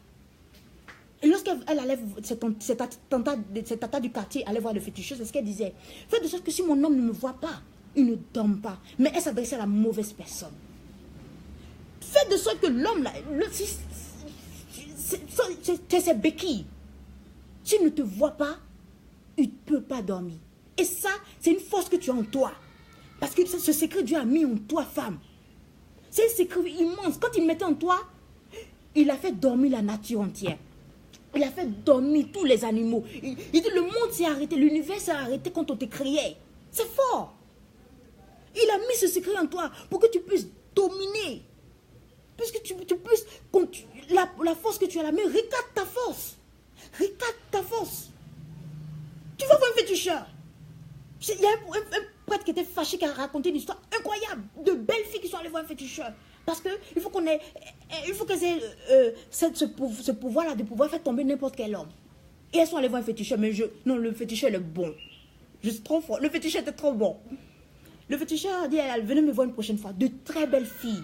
Et lorsqu'elle allait, cet tata du quartier allait voir le féticheur, c'est ce qu'elle disait. Fais de sorte que si mon homme ne me voit pas, il ne dorme pas. Mais elle s'adressait à la mauvaise personne. Fais de sorte que l'homme là, c'est ses béquilles. S'il ne te voit pas, il ne peut pas dormir. Et ça, c'est une force que tu as en toi. Parce que ce secret, Dieu a mis en toi, femme. C'est un secret immense. Quand il mettait en toi, il a fait dormir la nature entière. Il a fait dormir tous les animaux. Il dit, le monde s'est arrêté, l'univers s'est arrêté quand on te créait. C'est fort. Il a mis ce secret en toi pour que tu puisses dominer. Puisque tu puisses, la force que tu as là, mais regarde ta force. Regarde ta force. Tu vas voir un féticheur. Il y a un prêtre qui était fâché, qui a raconté une histoire incroyable de belles filles qui sont allées voir un féticheur. Parce qu'il faut qu'elles aient ce pouvoir-là de pouvoir faire tomber n'importe quel homme. Et elles sont allées voir un féticheur, mais non, le féticheur est bon. Je suis trop fort. Le féticheur était trop bon. Le féticheur a dit, venez me voir une prochaine fois. De très belles filles.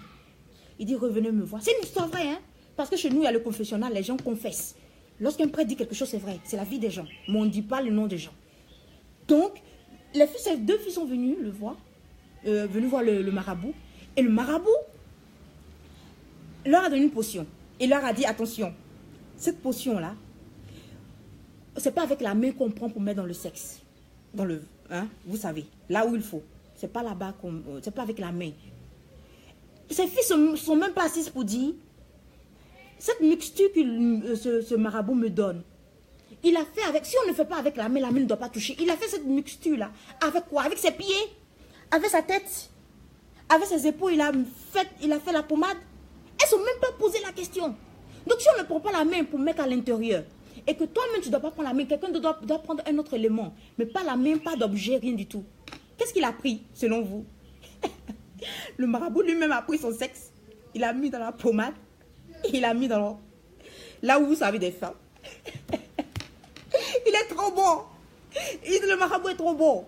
Il dit, revenez me voir. C'est une histoire vraie, hein. Parce que chez nous, il y a le confessionnal, les gens confessent. Lorsqu'un prêtre dit quelque chose, c'est vrai. C'est la vie des gens. Mais on ne dit pas le nom des gens. Donc, ces deux filles sont venues le voir. Venues voir le marabout. Et le marabout leur a donné une potion. Il leur a dit, attention, cette potion-là, c'est pas avec la main qu'on prend pour mettre dans le sexe. Dans le, hein, vous savez, là où il faut. C'est pas là-bas, c'est pas avec la main. Ces filles ne sont même pas assises pour dire, cette mixture que ce marabout me donne, il a fait avec, si on ne fait pas avec la main ne doit pas toucher. Il a fait cette mixture-là. Avec quoi? Avec ses pieds, avec sa tête, avec ses épaules, il a fait la pommade. Elles ne sont même pas posé la question. Donc si on ne prend pas la main pour mettre à l'intérieur, et que toi-même tu ne dois pas prendre la main, quelqu'un doit prendre un autre élément, mais pas la main, pas d'objet, rien du tout. Qu'est-ce qu'il a pris, selon vous? Le marabout lui-même a pris son sexe, il a mis dans la pommade, il a mis dans là où vous savez des femmes. Il est trop bon. Le marabout est trop bon.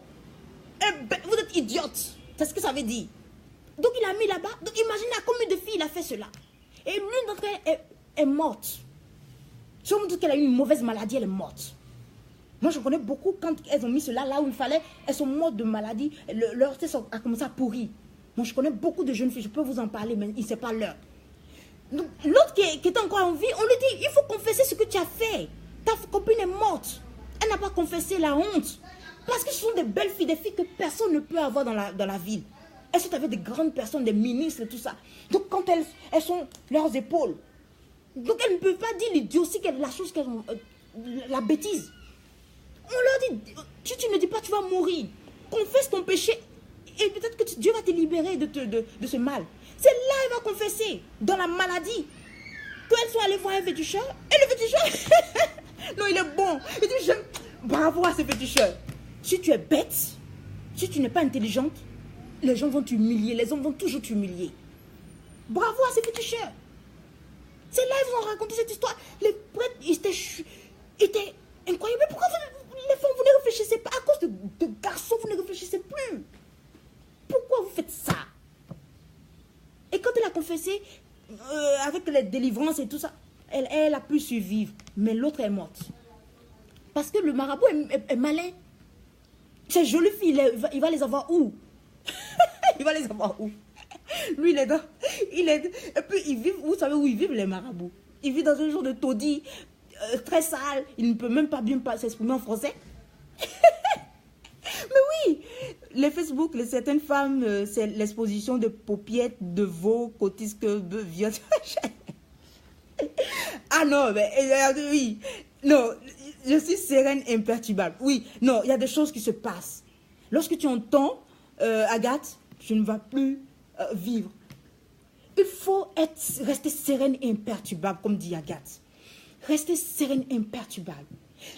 Vous êtes idiote. C'est ce que ça veut dire. Donc il a mis là-bas. Donc imaginez à combien de filles il a fait cela. Et l'une d'entre elles est morte. Si on me dit qu'elle a eu une mauvaise maladie, elle est morte. Moi je connais beaucoup, quand elles ont mis cela là où il fallait, elles sont mortes de maladie. Leur tête a commencé à pourrir. Moi je connais beaucoup de jeunes filles, je peux vous en parler, mais il ne sait pas l'heure. L'autre qui est encore en vie, on lui dit, il faut confesser ce que tu as fait. Ta copine est morte. Elle n'a pas confessé, la honte. Parce que ce sont des belles filles, des filles que personne ne peut avoir dans la ville. Elles sont avec des grandes personnes, des ministres et tout ça. Donc quand elles sont leurs épaules, donc elles ne peuvent pas dire l'idiotie, la chose qu'elles ont, la bêtise. On leur dit, si tu ne dis pas, tu vas mourir. Confesse ton péché et peut-être que Dieu va te libérer de ce mal. C'est là qu'elle va confesser, dans la maladie. Qu'elles sont allées voir un féticheur, et le féticheur, non, il est bon. Il dit, bravo à ce féticheur. Si tu es bête, si tu n'es pas intelligente, les gens vont t'humilier, les hommes vont toujours t'humilier. Bravo à ces féticheurs. C'est là qu'ils vont raconter cette histoire. Les prêtres, ils étaient incroyables. Mais pourquoi les femmes, vous ne réfléchissez pas? À cause de garçons, vous ne réfléchissez plus. Pourquoi vous faites ça? Et quand elle a confessé, avec les délivrances et tout ça, elle a pu survivre. Mais l'autre est morte. Parce que le marabout est malin. Ces jolies filles, il va les avoir où? Il va les avoir où? Lui, il est dans... et puis, ils vivent... Vous savez où ils vivent, les marabouts? Ils vivent dans un genre de taudis très sale. Il ne peut même pas bien s'exprimer en français. Mais oui, les Facebook, certaines femmes, c'est l'exposition de paupières, de veau, cotisque, viande. Ah non, mais oui. Non, je suis sereine et imperturbable. Oui, non, il y a des choses qui se passent. Lorsque tu entends, Agathe, je ne vais plus vivre. Il faut rester sereine et imperturbable, comme dit Agathe. Restez sereine et imperturbable.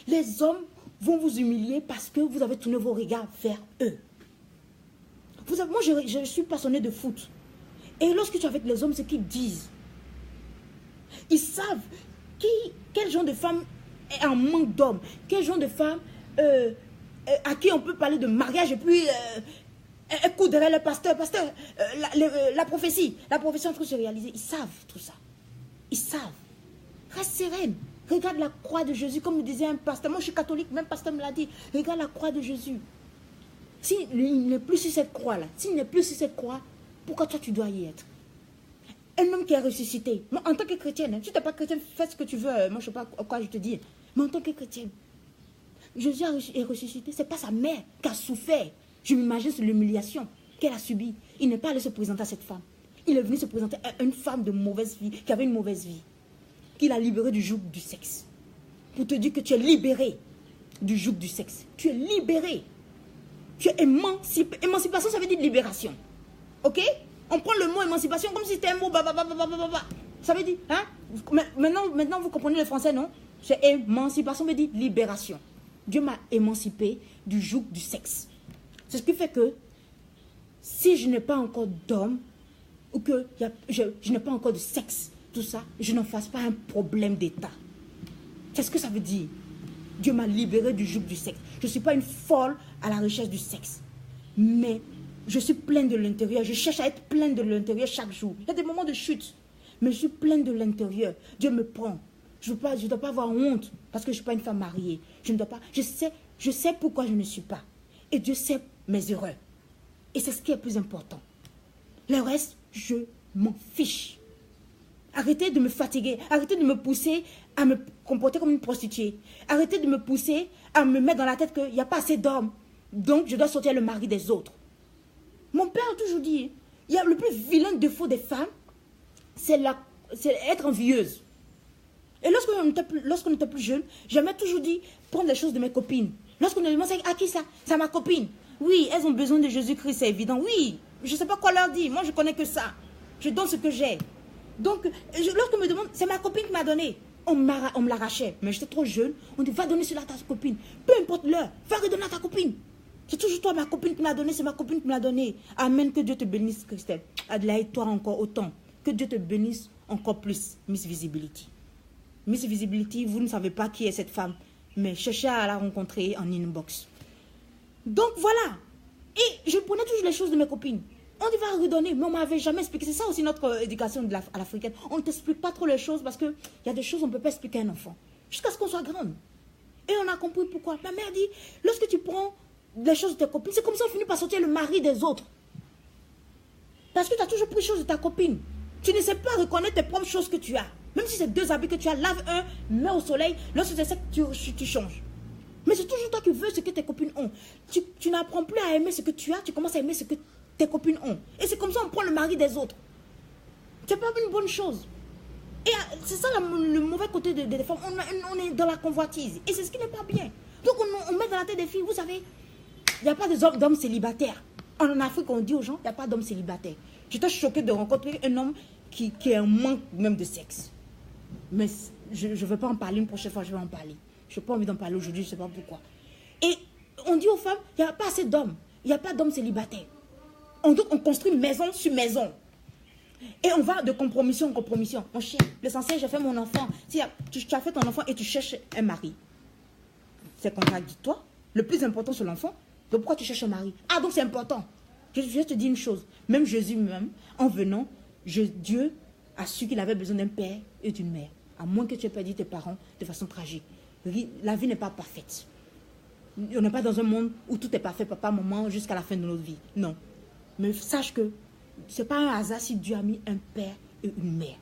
Les hommes vont vous humilier parce que vous avez tourné vos regards vers eux. Moi, je suis passionnée de foot. Et lorsque tu es avec les hommes, ce qu'ils disent, ils savent quel genre de femme est en manque d'hommes, quel genre de femme à qui on peut parler de mariage et puis elle court derrière le pasteur, la prophétie en train de se réaliser. Ils savent tout ça. Ils savent. Reste sereine. Regarde la croix de Jésus, comme me disait un pasteur. Moi, je suis catholique, même pasteur me l'a dit. Regarde la croix de Jésus. S'il n'est plus sur cette croix-là, s'il n'est plus sur cette croix, pourquoi toi, tu dois y être? Elle-même qui est ressuscitée. Moi, en tant que chrétienne, si tu n'es pas chrétienne, fais ce que tu veux. Moi, je ne sais pas quoi je te dis. Mais en tant que chrétienne, Jésus est ressuscité. Ce n'est pas sa mère qui a souffert. Je m'imagine sur l'humiliation qu'elle a subie. Il n'est pas allé se présenter à cette femme. Il est venu se présenter à une femme de mauvaise vie, qui avait une mauvaise vie. Qu'il a libérée du joug du sexe. pour te dire que tu es libéré du joug du sexe. Tu es libéré. Tu es émancipé. Émancipation, ça veut dire libération. Ok? On prend le mot émancipation comme si c'était un mot. Ça veut dire, hein? Maintenant, vous comprenez le français, non? C'est émancipation, veut dire libération. Dieu m'a émancipé du joug du sexe. C'est ce qui fait que si je n'ai pas encore d'homme, ou que je n'ai pas encore de sexe, tout ça, je n'en fasse pas un problème d'état. C'est ce que ça veut dire. Dieu m'a libéré du joug du sexe. Je ne suis pas une folle à la recherche du sexe. Mais je suis pleine de l'intérieur. Je cherche à être pleine de l'intérieur chaque jour. Il y a des moments de chute. Mais je suis pleine de l'intérieur. Dieu me prend. Je ne dois pas avoir honte parce que je ne suis pas une femme mariée. Je ne dois pas. Je sais pourquoi je ne suis pas. Et Dieu sait mes erreurs. Et c'est ce qui est le plus important. Le reste, je m'en fiche. Arrêtez de me fatiguer. Arrêtez de me pousser à me comporter comme une prostituée. Arrêtez de me pousser à me mettre dans la tête qu'il n'y a pas assez d'hommes. Donc, je dois sortir le mari des autres. Mon père a toujours dit, il y a le plus vilain défaut des femmes, c'est être envieuse. Et lorsqu'on était plus jeune, j'aimais toujours dit, prendre les choses de mes copines. Lorsqu'on me demande, à qui ça? C'est à ma copine. Oui, elles ont besoin de Jésus-Christ, c'est évident. Oui, je ne sais pas quoi leur dire. Moi, je connais que ça. Je donne ce que j'ai. Donc, lorsqu'on me demande, c'est ma copine qui m'a donné. On me l'arrachait. Mais j'étais trop jeune. On dit, va donner cela à ta copine. Peu importe l'heure, va redonner à ta copine. C'est toujours toi, ma copine qui m'a donné, c'est ma copine qui m'a donné. Amen, que Dieu te bénisse, Christelle. Adelaide, toi encore autant. Que Dieu te bénisse encore plus, Miss Visibility. Miss Visibility, vous ne savez pas qui est cette femme, mais cherchez à la rencontrer en inbox. Donc voilà. Et je prenais toujours les choses de mes copines. On dit va redonner, mais on ne m'avait jamais expliqué. C'est ça aussi notre éducation à l'africaine. On ne t'explique pas trop les choses parce qu'il y a des choses qu'on ne peut pas expliquer à un enfant. Jusqu'à ce qu'on soit grande. Et on a compris pourquoi. Ma mère dit, lorsque tu prends les choses de tes copines, c'est comme ça qu'on finit par sortir le mari des autres. Parce que tu as toujours pris les choses de ta copine. Tu ne sais pas reconnaître tes propres choses que tu as. Même si c'est 2 habits que tu as, lave un, mets au soleil, lorsque c'est ça que tu changes. Mais c'est toujours toi qui veux ce que tes copines ont. Tu n'apprends plus à aimer ce que tu as, tu commences à aimer ce que tes copines ont. Et c'est comme ça qu'on prend le mari des autres. C'est pas une bonne chose. Et c'est ça le mauvais côté des femmes. On est dans la convoitise. Et c'est ce qui n'est pas bien. Donc on met dans la tête des filles, vous savez, il n'y a pas d'hommes célibataires. En Afrique, on dit aux gens, il n'y a pas d'hommes célibataires. J'étais choquée de rencontrer un homme qui est un manque même de sexe. Mais je ne vais pas en parler, une prochaine fois je vais en parler. Je n'ai pas envie d'en parler aujourd'hui, je ne sais pas pourquoi. Et on dit aux femmes, il n'y a pas assez d'hommes. Il n'y a pas d'hommes célibataires. On construit maison sur maison. Et on va de compromission en compromission. Mon chien, l'essentiel, j'ai fait mon enfant. Si tu as fait ton enfant et tu cherches un mari, c'est contradictoire. Le plus important, c'est l'enfant. Donc pourquoi tu cherches un mari? Ah, donc c'est important. Je te dis une chose. Même Jésus, même, en venant, Dieu a su qu'il avait besoin d'un père et d'une mère. À moins que tu aies perdu tes parents de façon tragique. La vie n'est pas parfaite. On n'est pas dans un monde où tout est parfait, papa, maman, jusqu'à la fin de notre vie. Non. Mais sache que ce n'est pas un hasard si Dieu a mis un père et une mère.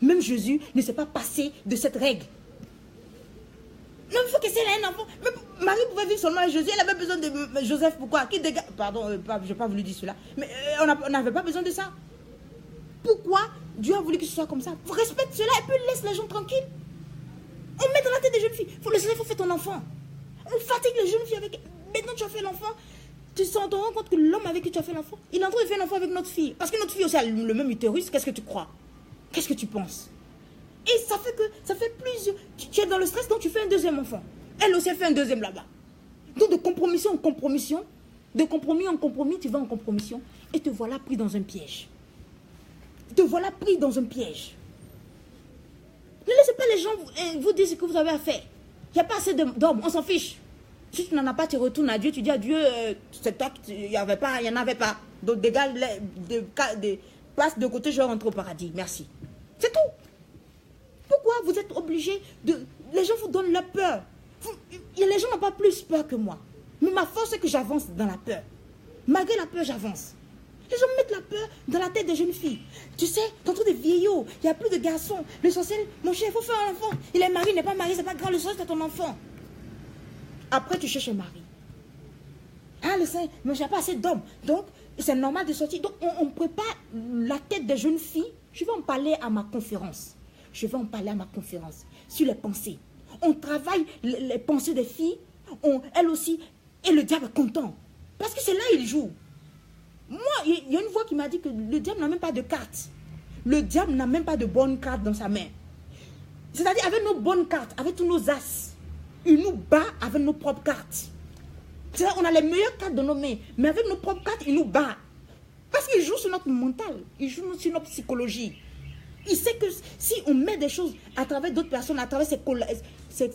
Même Jésus ne s'est pas passé de cette règle. Non, il faut que c'est un enfant. Mais Marie pouvait vivre seulement avec Jésus. Elle avait besoin de Joseph. Pourquoi? Pardon, je n'ai pas voulu dire cela. Mais on n'avait pas besoin de ça. Pourquoi Dieu a voulu que ce soit comme ça? Respecte cela et puis laisse les gens tranquilles. On met dans la tête des jeunes filles. Il faut faire ton enfant. On fatigue les jeunes filles avec... Maintenant tu as fait l'enfant. Tu te rends compte que l'homme avec qui tu as fait l'enfant, il est en train de faire l'enfant avec notre fille. Parce que notre fille aussi a le même utérus. Qu'est-ce que tu crois? Qu'est-ce que tu penses? Et ça fait plusieurs... Tu es dans le stress, donc tu fais un deuxième enfant. Elle aussi, elle fait un deuxième là-bas. Donc de compromission en compromission, de compromis en compromis, tu vas en compromission et te voilà pris dans un piège. Te voilà pris dans un piège. Ne laissez pas les gens vous dire ce que vous avez à faire. Il n'y a pas assez d'hommes, on s'en fiche. Si tu n'en as pas, tu retournes à Dieu, tu dis à Dieu, c'est toi, il n'y en avait pas. Donc dégage des places de côté, je rentre au paradis. Merci. C'est tout. Pourquoi vous êtes obligés de... Les gens vous donnent la peur. Les gens n'ont pas plus peur que moi. Mais ma force, c'est que j'avance dans la peur. Malgré la peur, j'avance. Les gens mettent la peur dans la tête des jeunes filles. Tu sais, tantôt des vieillots, il n'y a plus de garçons. L'essentiel, mon cher, il faut faire un enfant. Il est marié, il n'est pas marié, c'est pas grave, l'essentiel, c'est ton enfant. Après, tu cherches un mari. Ah, le sein, mais j'ai pas assez d'hommes. Donc, c'est normal de sortir. Donc, on prépare la tête des jeunes filles. Je vais en parler à ma conférence. Je vais en parler à ma conférence sur les pensées. On travaille les pensées des filles. Elle aussi. Et le diable est content. Parce que c'est là qu'il joue. Moi, il y a une voix qui m'a dit que le diable n'a même pas de carte. Le diable n'a même pas de bonnes cartes dans sa main. C'est-à-dire avec nos bonnes cartes, avec tous nos as, il nous bat avec nos propres cartes. C'est-à-dire on a les meilleures cartes de nos mains, mais avec nos propres cartes, il nous bat. Parce qu'il joue sur notre mental, il joue sur notre psychologie. Il sait que si on met des choses à travers d'autres personnes, à travers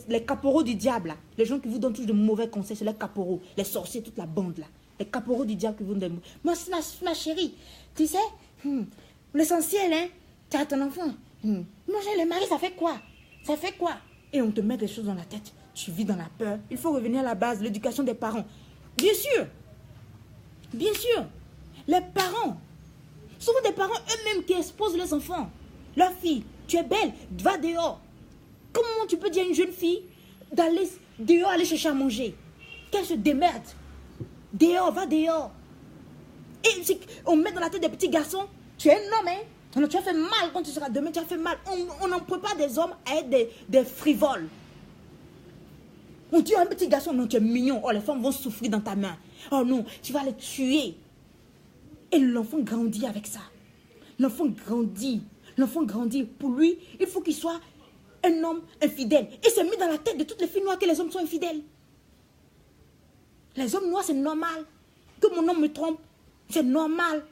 les caporaux du diable, là, les gens qui vous donnent tous de mauvais conseils, c'est les caporaux, les sorciers, toute la bande là. Les caporaux du diable qui vous donnent des... Moi, ma chérie, tu sais, l'essentiel, hein, tu as ton enfant. Manger le mari, ça fait quoi? Ça fait quoi? Et on te met des choses dans la tête. Tu vis dans la peur. Il faut revenir à la base, l'éducation des parents. Bien sûr. Bien sûr. Les parents. Souvent des parents eux-mêmes qui exposent leurs enfants. Leur fille, tu es belle, va dehors. Comment tu peux dire à une jeune fille d'aller dehors, aller chercher à manger? Qu'elle se démerde. Dehors, va dehors. Et on met dans la tête des petits garçons, tu es un homme, hein? Alors, tu as fait mal quand tu seras demain, tu as fait mal. On n'en peut pas des hommes à être des frivoles. On dit à un petit garçon, non, tu es mignon. Oh, les femmes vont souffrir dans ta main. Oh non, tu vas les tuer. Et l'enfant grandit avec ça. L'enfant grandit. L'enfant grandit. Pour lui, il faut qu'il soit un homme infidèle. Et c'est mis dans la tête de toutes les filles noires que les hommes sont infidèles. Les hommes noirs, c'est normal. Que mon homme me trompe, c'est normal.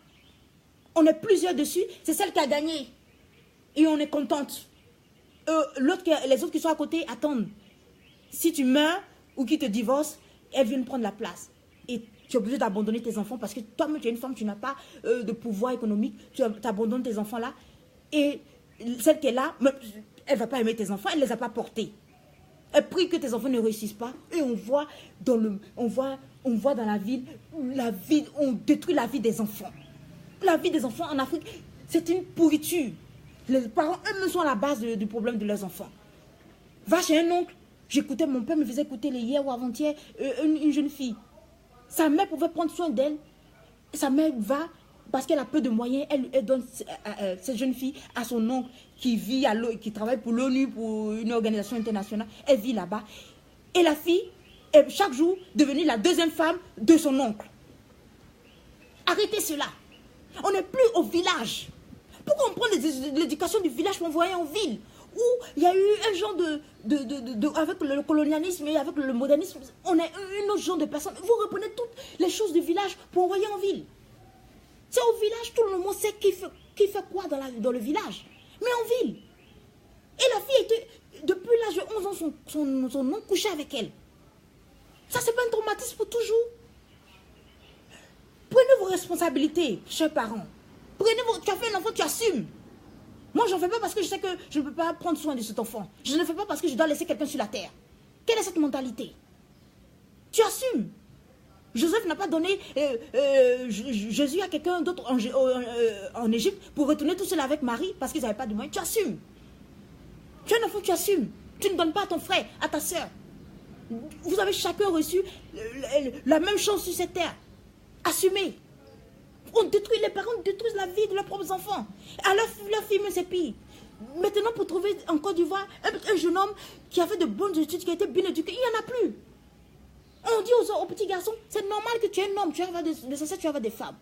On est plusieurs dessus, c'est celle qui a gagné. Et on est contente. Les autres qui sont à côté attendent. Si tu meurs ou qu'ils te divorcent, elles viennent prendre la place. Et tu es obligé d'abandonner tes enfants parce que toi-même, tu es une femme, tu n'as pas de pouvoir économique. Tu abandonnes tes enfants là. Et celle qui est là, elle ne va pas aimer tes enfants, elle ne les a pas portés. Elle prie que tes enfants ne réussissent pas. Et on voit dans la ville, on détruit la vie des enfants. La vie des enfants en Afrique, c'est une pourriture. Les parents eux-mêmes sont à la base du problème de leurs enfants. Va chez un oncle. J'écoutais, mon père me faisait écouter hier ou avant-hier une jeune fille. Sa mère pouvait prendre soin d'elle. Sa mère va, parce qu'elle a peu de moyens, elle donne cette jeune fille à son oncle qui travaille pour l'ONU, pour une organisation internationale. Elle vit là-bas. Et la fille est chaque jour devenue la deuxième femme de son oncle. Arrêtez cela. On n'est plus au village. Pourquoi on prend l'éducation du village pour envoyer en ville? Où il y a eu un genre avec le colonialisme et avec le modernisme, on a un autre genre de personnes. Vous reprenez toutes les choses du village pour envoyer en ville. C'est au village, tout le monde sait qui fait quoi dans le village. Mais en ville. Et la fille était, depuis l'âge de 11 ans, son oncle couchait avec elle. Ça, c'est pas un traumatisme pour toujours. Prenez vos responsabilités, chers parents. Tu as fait un enfant, tu assumes. Moi, je n'en fais pas parce que je sais que je ne peux pas prendre soin de cet enfant. Je ne le fais pas parce que je dois laisser quelqu'un sur la terre. Quelle est cette mentalité? Tu assumes. Joseph n'a pas donné Jésus à quelqu'un d'autre en Égypte pour retourner tout seul avec Marie parce qu'ils n'avaient pas de moyens. Tu assumes. Tu es un enfant, tu assumes. Tu ne donnes pas à ton frère, à ta soeur. Vous avez chacun reçu la même chance sur cette terre. Assumez. Les parents détruisent la vie de leurs propres enfants. À leur fille, c'est pire. Maintenant, pour trouver en Côte d'Ivoire un jeune homme qui a fait de bonnes études, qui a été bien éduqué, il n'y en a plus. On dit aux petits garçons, c'est normal que tu es un homme, tu vas avoir tu vas avoir des femmes.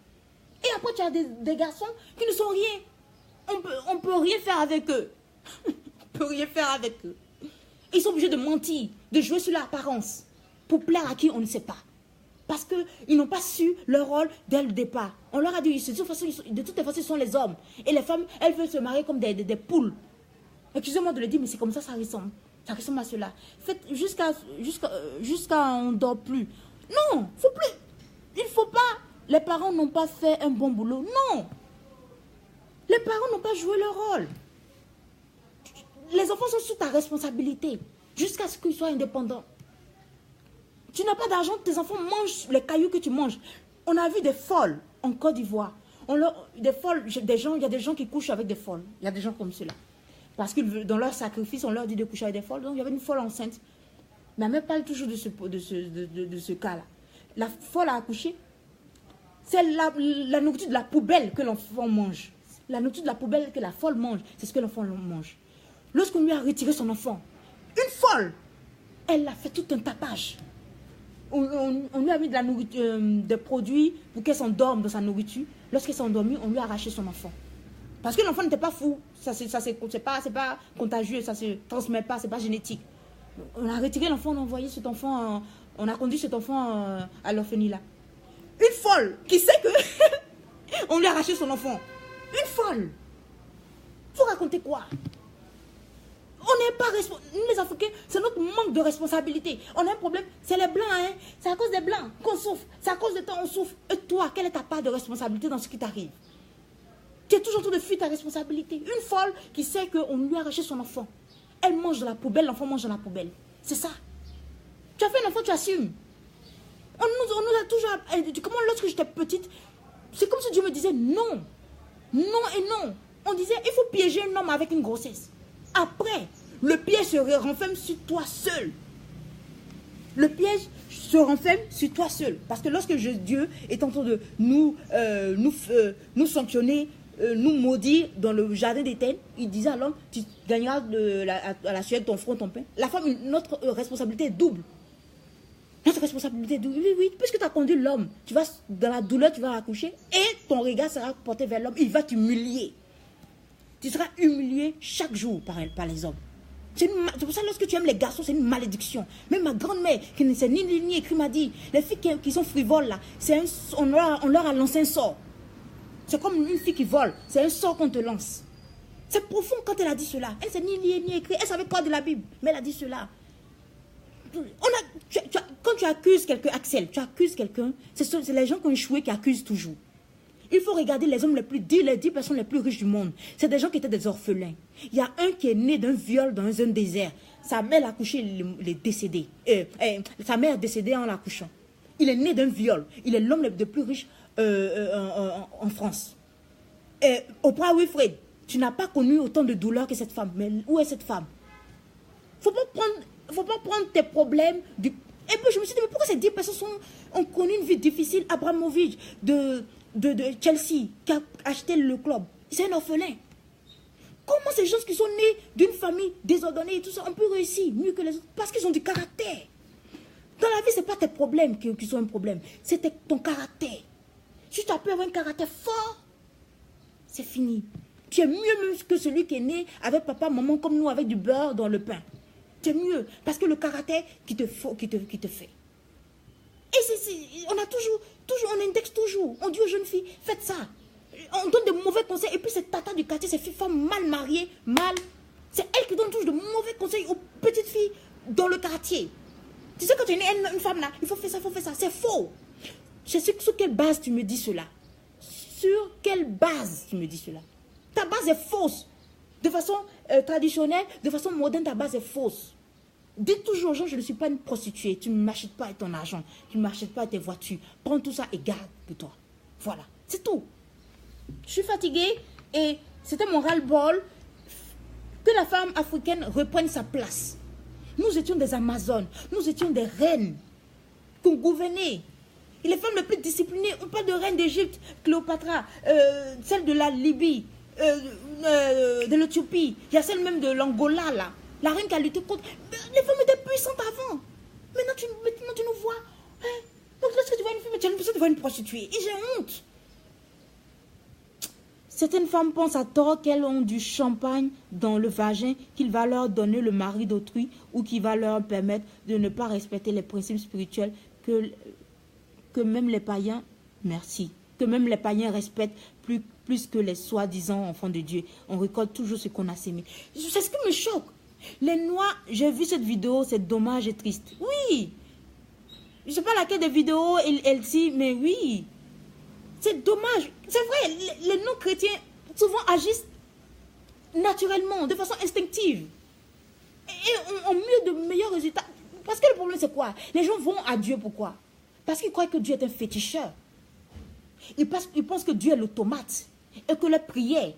Et après, tu as des garçons qui ne sont rien. On peut rien faire avec eux. On peut rien faire avec eux. Ils sont obligés de mentir, de jouer sur l'apparence. Pour plaire à qui, on ne sait pas. Parce qu'ils n'ont pas su leur rôle dès le départ. On leur a dit, de toute façon, ils sont les hommes. Et les femmes, elles veulent se marier comme des poules. Excusez-moi de le dire, mais c'est comme ça, ça ressemble. Ça ressemble à cela. Faites jusqu'à on ne dort plus. Non, il ne faut pas. Les parents n'ont pas fait un bon boulot. Non. Les parents n'ont pas joué leur rôle. Les enfants sont sous ta responsabilité. Jusqu'à ce qu'ils soient indépendants. Tu n'as pas d'argent, tes enfants mangent les cailloux que tu manges. On a vu des folles en Côte d'Ivoire. Il y a des gens qui couchent avec des folles. Il y a des gens comme cela. Parce que dans leur sacrifice, on leur dit de coucher avec des folles. Donc il y avait une folle enceinte. Ma mère parle toujours de ce cas-là. La folle a accouché. C'est la nourriture de la poubelle que l'enfant mange. La nourriture de la poubelle que la folle mange, c'est ce que l'enfant mange. Lorsqu'on lui a retiré son enfant, Une folle. Elle a fait tout un tapage. On lui a mis de la nourriture, des produits pour qu'elle s'endorme dans sa nourriture. Lorsqu'elle s'est endormie, on lui a arraché son enfant. Parce que l'enfant n'était pas fou. C'est pas contagieux, ça ne se transmet pas, c'est pas génétique. On a retiré l'enfant, on a envoyé cet enfant, on a conduit cet enfant à l'orphelinat. Une folle qui sait que on lui a arraché son enfant. Une folle. Vous racontez quoi? On n'est pas responsable. Nous les Africains, c'est notre manque de responsabilité. On a un problème, c'est les Blancs, hein. C'est à cause des Blancs qu'on souffre. C'est à cause de toi on souffre. Et toi, quelle est ta part de responsabilité dans ce qui t'arrive? Tu es toujours en train de fuir ta responsabilité. Une folle qui sait qu'on lui a arraché son enfant. Elle mange dans la poubelle, l'enfant mange dans la poubelle. C'est ça. Tu as fait un enfant, tu assumes. On nous a toujours... Comment lorsque j'étais petite, c'est comme si Dieu me disait non. Non et non. On disait, il faut piéger un homme avec une grossesse. Après, le piège se renferme sur toi seul. Le piège se renferme sur toi seul. Parce que lorsque Dieu est en train de nous sanctionner, nous maudire dans le jardin d'Éden, il disait à l'homme, tu gagneras à la sueur de ton front, ton pain. La femme, notre responsabilité est double. Notre responsabilité est double. Oui, oui, puisque tu as conduit l'homme, tu vas dans la douleur, tu vas accoucher et ton regard sera porté vers l'homme. Il va t'humilier. Tu seras humilié chaque jour par les hommes. C'est pour ça que lorsque tu aimes les garçons, c'est une malédiction. Même ma grand-mère, qui ne sait ni écrit, m'a dit, les filles qui sont frivoles là, on leur a lancé un sort. C'est comme une fille qui vole, c'est un sort qu'on te lance. C'est profond quand elle a dit cela. Elle ne sait ni lire ni écrire, elle savait pas de la Bible, mais elle a dit cela. Quand tu accuses quelqu'un, Axel, tu accuses quelqu'un, c'est les gens qui ont échoué qui accusent toujours. Il faut regarder les hommes les 10 personnes les plus riches du monde. C'est des gens qui étaient des orphelins. Il y a un qui est né d'un viol dans un désert. Sa mère l'a couché, il est décédé. Sa mère est décédée en l'accouchant. Il est né d'un viol. Il est l'homme le plus riche en France. Oprah Winfrey, tu n'as pas connu autant de douleur que cette femme. Mais où est cette femme? Faut pas prendre tes problèmes du... Et puis je me suis dit, mais pourquoi ces 10 personnes ont connu une vie difficile? Abramovich de Chelsea, qui a acheté le club, c'est un orphelin. Comment ces gens qui sont nés d'une famille désordonnée et tout ça, on peut réussir mieux que les autres? Parce qu'ils ont du caractère. Dans la vie, ce n'est pas tes problèmes qui sont un problème, c'est ton caractère. Si tu as pu avoir un caractère fort, c'est fini. Tu es mieux même que celui qui est né avec papa, maman, comme nous, avec du beurre dans le pain. Tu es mieux, parce que le caractère qui te fait. Et on a toujours, on indexe toujours. On dit aux jeunes filles, faites ça. On donne de mauvais conseils. Et puis ces tatas du quartier, ces femmes mal mariées, c'est elles qui donnent toujours de mauvais conseils aux petites filles dans le quartier. Tu sais, quand tu es une femme là, il faut faire ça, il faut faire ça. C'est faux. Sur quelle base tu me dis cela? Sur quelle base tu me dis cela? Ta base est fausse. De façon traditionnelle, de façon moderne, ta base est fausse. Dites toujours aux gens, je ne suis pas une prostituée. Tu ne m'achètes pas ton argent. Tu ne m'achètes pas tes voitures. Prends tout ça et garde pour toi. Voilà, c'est tout. Je suis fatiguée et c'était mon ras-le-bol que la femme africaine reprenne sa place. Nous étions des Amazones. Nous étions des reines qu'on gouvernait. Et les femmes les plus disciplinées, on parle de reine d'Égypte, Cléopâtre, celle de la Libye, de l'Éthiopie. Il y a celle même de l'Angola là. La reine qui a lutté contre... Les femmes étaient puissantes avant. Maintenant, tu nous vois. Hein? Donc, lorsque tu vois une femme, tu as l'impression de voir une prostituée. Et j'ai honte. Certaines femmes pensent à tort qu'elles ont du champagne dans le vagin, qu'il va leur donner le mari d'autrui ou qui va leur permettre de ne pas respecter les principes spirituels que même les païens... Merci. Que même les païens respectent plus que les soi-disant enfants de Dieu. On récolte toujours ce qu'on a sémé. C'est ce qui me choque. Les Noirs, j'ai vu cette vidéo, c'est dommage et triste. Oui. Je ne sais pas laquelle des vidéos elle dit, mais oui. C'est dommage. C'est vrai, les non-chrétiens souvent agissent naturellement, de façon instinctive. Et ont mieux de meilleurs résultats. Parce que le problème, c'est quoi? Les gens vont à Dieu, pourquoi? Parce qu'ils croient que Dieu est un féticheur. Ils pensent que Dieu est l'automate. Et que leur prière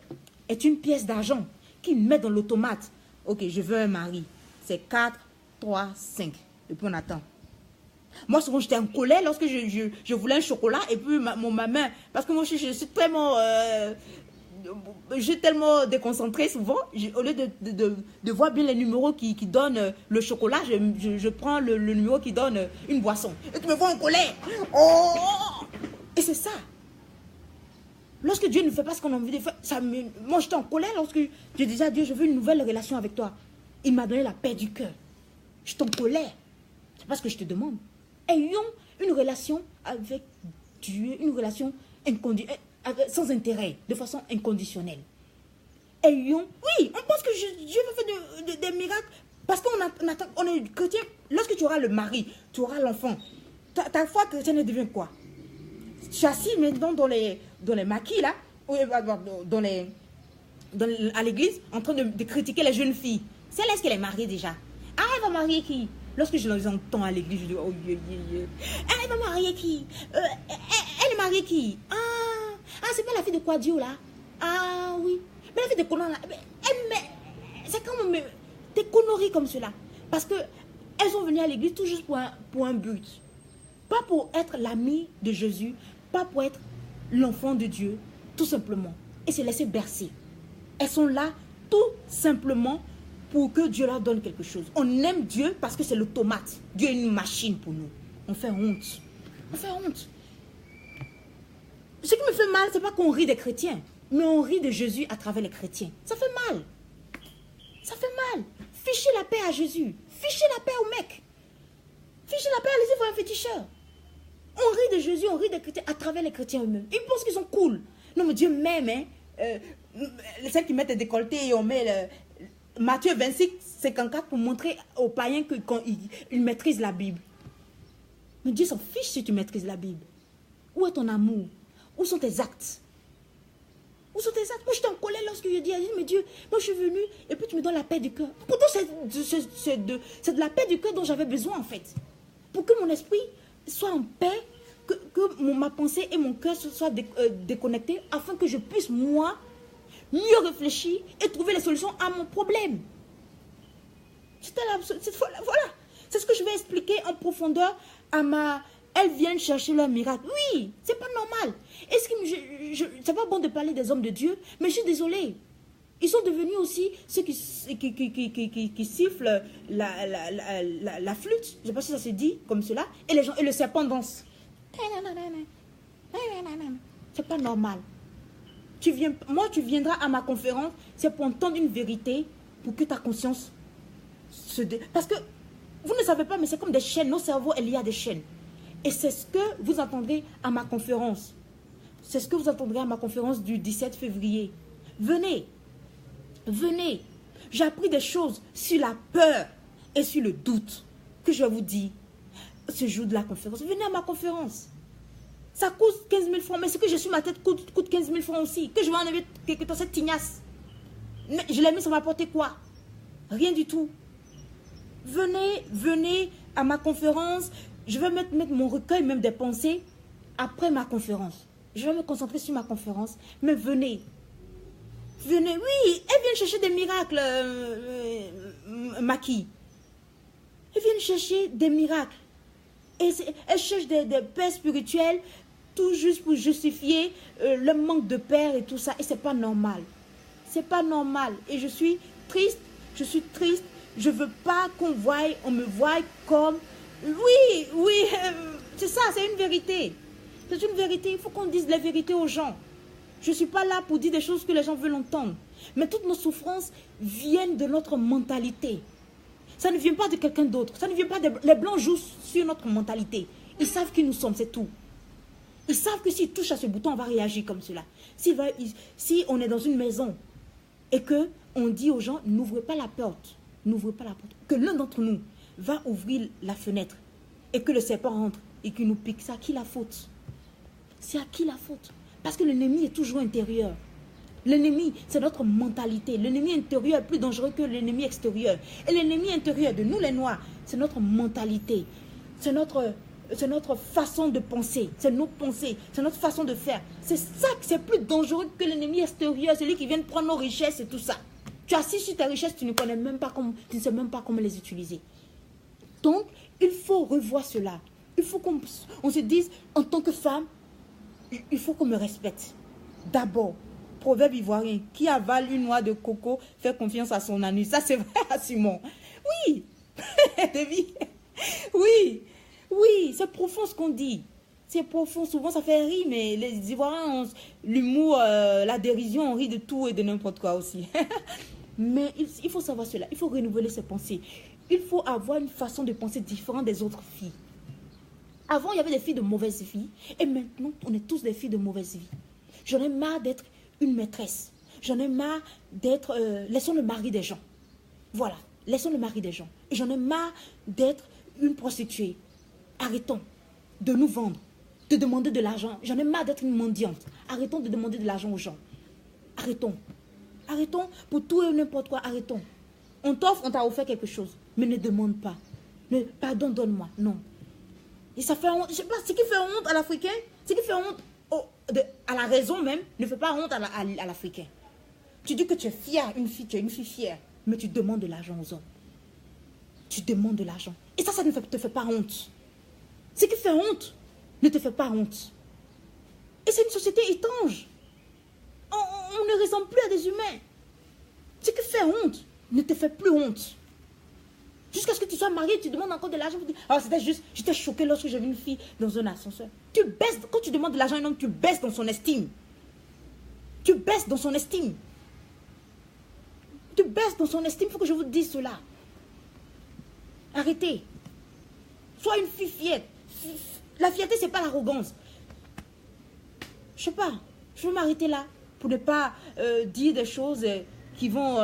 est une pièce d'argent qu'ils mettent dans l'automate. Ok, je veux un mari. C'est 4, 3, 5. Et puis on attend. Moi, souvent, j'étais en colère lorsque je voulais un chocolat. Et puis ma main, parce que moi, je suis tellement je suis tellement déconcentrée souvent, au lieu de voir bien les numéros qui donnent le chocolat, je prends le numéro qui donne une boisson. Et tu me vois en colère. Oh! Et c'est ça. Lorsque Dieu ne fait pas ce qu'on a envie de faire, moi j'étais en colère lorsque je disais à Dieu, je veux une nouvelle relation avec toi. Il m'a donné la paix du cœur. Je suis en colère. C'est pas ce que je te demande. Ayons une relation avec Dieu, une relation sans intérêt, de façon inconditionnelle. Ayons, oui, on pense que Dieu va faire des miracles parce qu'on est chrétien. Lorsque tu auras le mari, tu auras l'enfant, ta foi chrétienne devient quoi? Je suis assis maintenant dans les maquis là, à l'église, en train de critiquer les jeunes filles. C'est là qu'elle est mariée déjà. Ah, elle va marier qui? Lorsque je les entends à l'église, je dis, oh, elle va marier qui? Elle est mariée qui? Ah, c'est pas la fille de Quadio là? Ah oui. Mais la fille de Conan là, c'est quand même des conneries comme cela. Parce que elles sont venues à l'église tout juste pour un but. Pas pour être l'amie de Jésus, pas pour être l'enfant de Dieu, tout simplement. Et se laisser bercer. Elles sont là tout simplement pour que Dieu leur donne quelque chose. On aime Dieu parce que c'est l'automate. Dieu est une machine pour nous. On fait honte. On fait honte. Ce qui me fait mal, c'est pas qu'on rit des chrétiens, mais on rit de Jésus à travers les chrétiens. Ça fait mal. Ça fait mal. Fichez la paix à Jésus. Fichez la paix au mec. Fichez la paix, allez-y voir un féticheur. On rit de Jésus, on rit des chrétiens à travers les chrétiens eux-mêmes. Ils pensent qu'ils sont cool. Non, mais Dieu m'aime, hein. Celles qui mettent des décolletés et on met Matthieu 26, 54 pour montrer aux païens qu'ils maîtrisent la Bible. Mais Dieu s'en fiche si tu maîtrises la Bible. Où est ton amour? Où sont tes actes? Où sont tes actes? Moi, j'étais en colère lorsque je dis, mais Dieu, moi je suis venu et puis tu me donnes la paix du cœur. Pourtant, c'est de la paix du cœur dont j'avais besoin en fait. Pour que mon esprit soit en paix, que ma pensée et mon cœur soient déconnectés afin que je puisse, moi, mieux réfléchir et trouver les solutions à mon problème. Voilà. C'est ce que je vais expliquer en profondeur à Elles viennent chercher leur miracle. Oui, c'est pas normal. C'est pas bon de parler des hommes de Dieu, mais je suis désolée. Ils sont devenus aussi ceux qui sifflent la flûte. Je ne sais pas si ça se dit comme cela. Et le serpent danse. C'est pas normal. Tu viendras à ma conférence, c'est pour entendre une vérité, pour que ta conscience Parce que vous ne savez pas, mais c'est comme des chaînes. Nos cerveaux, il y a des chaînes. Et c'est ce que vous entendrez à ma conférence. C'est ce que vous entendrez à ma conférence du 17 février. Venez. Venez. J'ai appris des choses sur la peur et sur le doute que je vais vous dire ce jour de la conférence. Venez à ma conférence. Ça coûte 15 000 francs, mais ce que j'ai sur ma tête coûte 15 000 francs aussi. Que je vais enlever quelque chose, cette tignasse. Je l'ai mis, ça m'a apporté quoi? Rien du tout. Venez à ma conférence. Je vais mettre mon recueil même des pensées après ma conférence. Je vais me concentrer sur ma conférence. Mais venez. Venez, oui, elles viennent chercher des miracles, Maki. Elles viennent chercher des miracles. Et elles cherchent des paix spirituelles, tout juste pour justifier le manque de paix et tout ça. Et c'est pas normal. C'est pas normal. Et je suis triste. Je suis triste. Je veux pas on me voie comme... Oui, c'est ça, c'est une vérité. C'est une vérité. Il faut qu'on dise la vérité aux gens. Je ne suis pas là pour dire des choses que les gens veulent entendre. Mais toutes nos souffrances viennent de notre mentalité. Ça ne vient pas de quelqu'un d'autre. Ça ne vient pas les Blancs jouent sur notre mentalité. Ils savent qui nous sommes, c'est tout. Ils savent que s'ils touchent à ce bouton, on va réagir comme cela. Si on est dans une maison et qu'on dit aux gens, n'ouvrez pas la porte. N'ouvrez pas la porte. Que l'un d'entre nous va ouvrir la fenêtre et que le serpent rentre et qu'il nous pique. C'est à qui la faute? C'est à qui la faute? Parce que l'ennemi est toujours intérieur. L'ennemi, c'est notre mentalité. L'ennemi intérieur est plus dangereux que l'ennemi extérieur. Et l'ennemi intérieur de nous, les Noirs, c'est notre mentalité. C'est notre façon de penser. C'est nos pensées. C'est notre façon de faire. C'est ça que c'est plus dangereux que l'ennemi extérieur. Celui qui vient prendre nos richesses et tout ça. Tu assis sur tes richesses, tu ne sais même pas comment les utiliser. Donc, il faut revoir cela. Il faut qu'on se dise, en tant que femme, il faut qu'on me respecte. D'abord, proverbe ivoirien. Qui avale une noix de coco fait confiance à son anus. Ça, c'est vrai, Simon. Oui. Oui. Oui, c'est profond ce qu'on dit. C'est profond. Souvent, ça fait rire, mais les Ivoiriens ont l'humour, la dérision, on rit de tout et de n'importe quoi aussi. Mais il faut savoir cela. Il faut renouveler ses pensées. Il faut avoir une façon de penser différente des autres filles. Avant, il y avait des filles de mauvaises filles. Et maintenant, on est tous des filles de mauvaise vie. J'en ai marre d'être une maîtresse. J'en ai marre d'être... laissons le mari des gens. Voilà. Laissons le mari des gens. Et j'en ai marre d'être une prostituée. Arrêtons de nous vendre, de demander de l'argent. J'en ai marre d'être une mendiante. Arrêtons de demander de l'argent aux gens. Arrêtons. Arrêtons pour tout et n'importe quoi. Arrêtons. On t'offre, on t'a offert quelque chose. Mais ne demande pas. Pardon, donne-moi. Non. Et ça fait honte. Je sais pas, ce qui fait honte à l'Africain, ce qui fait honte à la raison même, ne fait pas honte à l'Africain. Tu dis que tu es fière, tu es une fille fière, mais tu demandes de l'argent aux hommes. Tu demandes de l'argent. Et ça ne te fait pas honte. Ce qui fait honte ne te fait pas honte. Et c'est une société étrange. On ne ressemble plus à des humains. Ce qui fait honte ne te fait plus honte. Jusqu'à ce que tu sois marié, tu demandes encore de l'argent. Alors c'était juste, j'étais choquée lorsque j'ai vu une fille dans un ascenseur. Tu baisses, quand tu demandes de l'argent à un homme, tu baisses dans son estime. Tu baisses dans son estime. Tu baisses dans son estime, il faut que je vous dise cela. Arrêtez. Sois une fille fière. La fierté, ce n'est pas l'arrogance. Je sais pas, je veux m'arrêter là pour ne pas dire des choses qui vont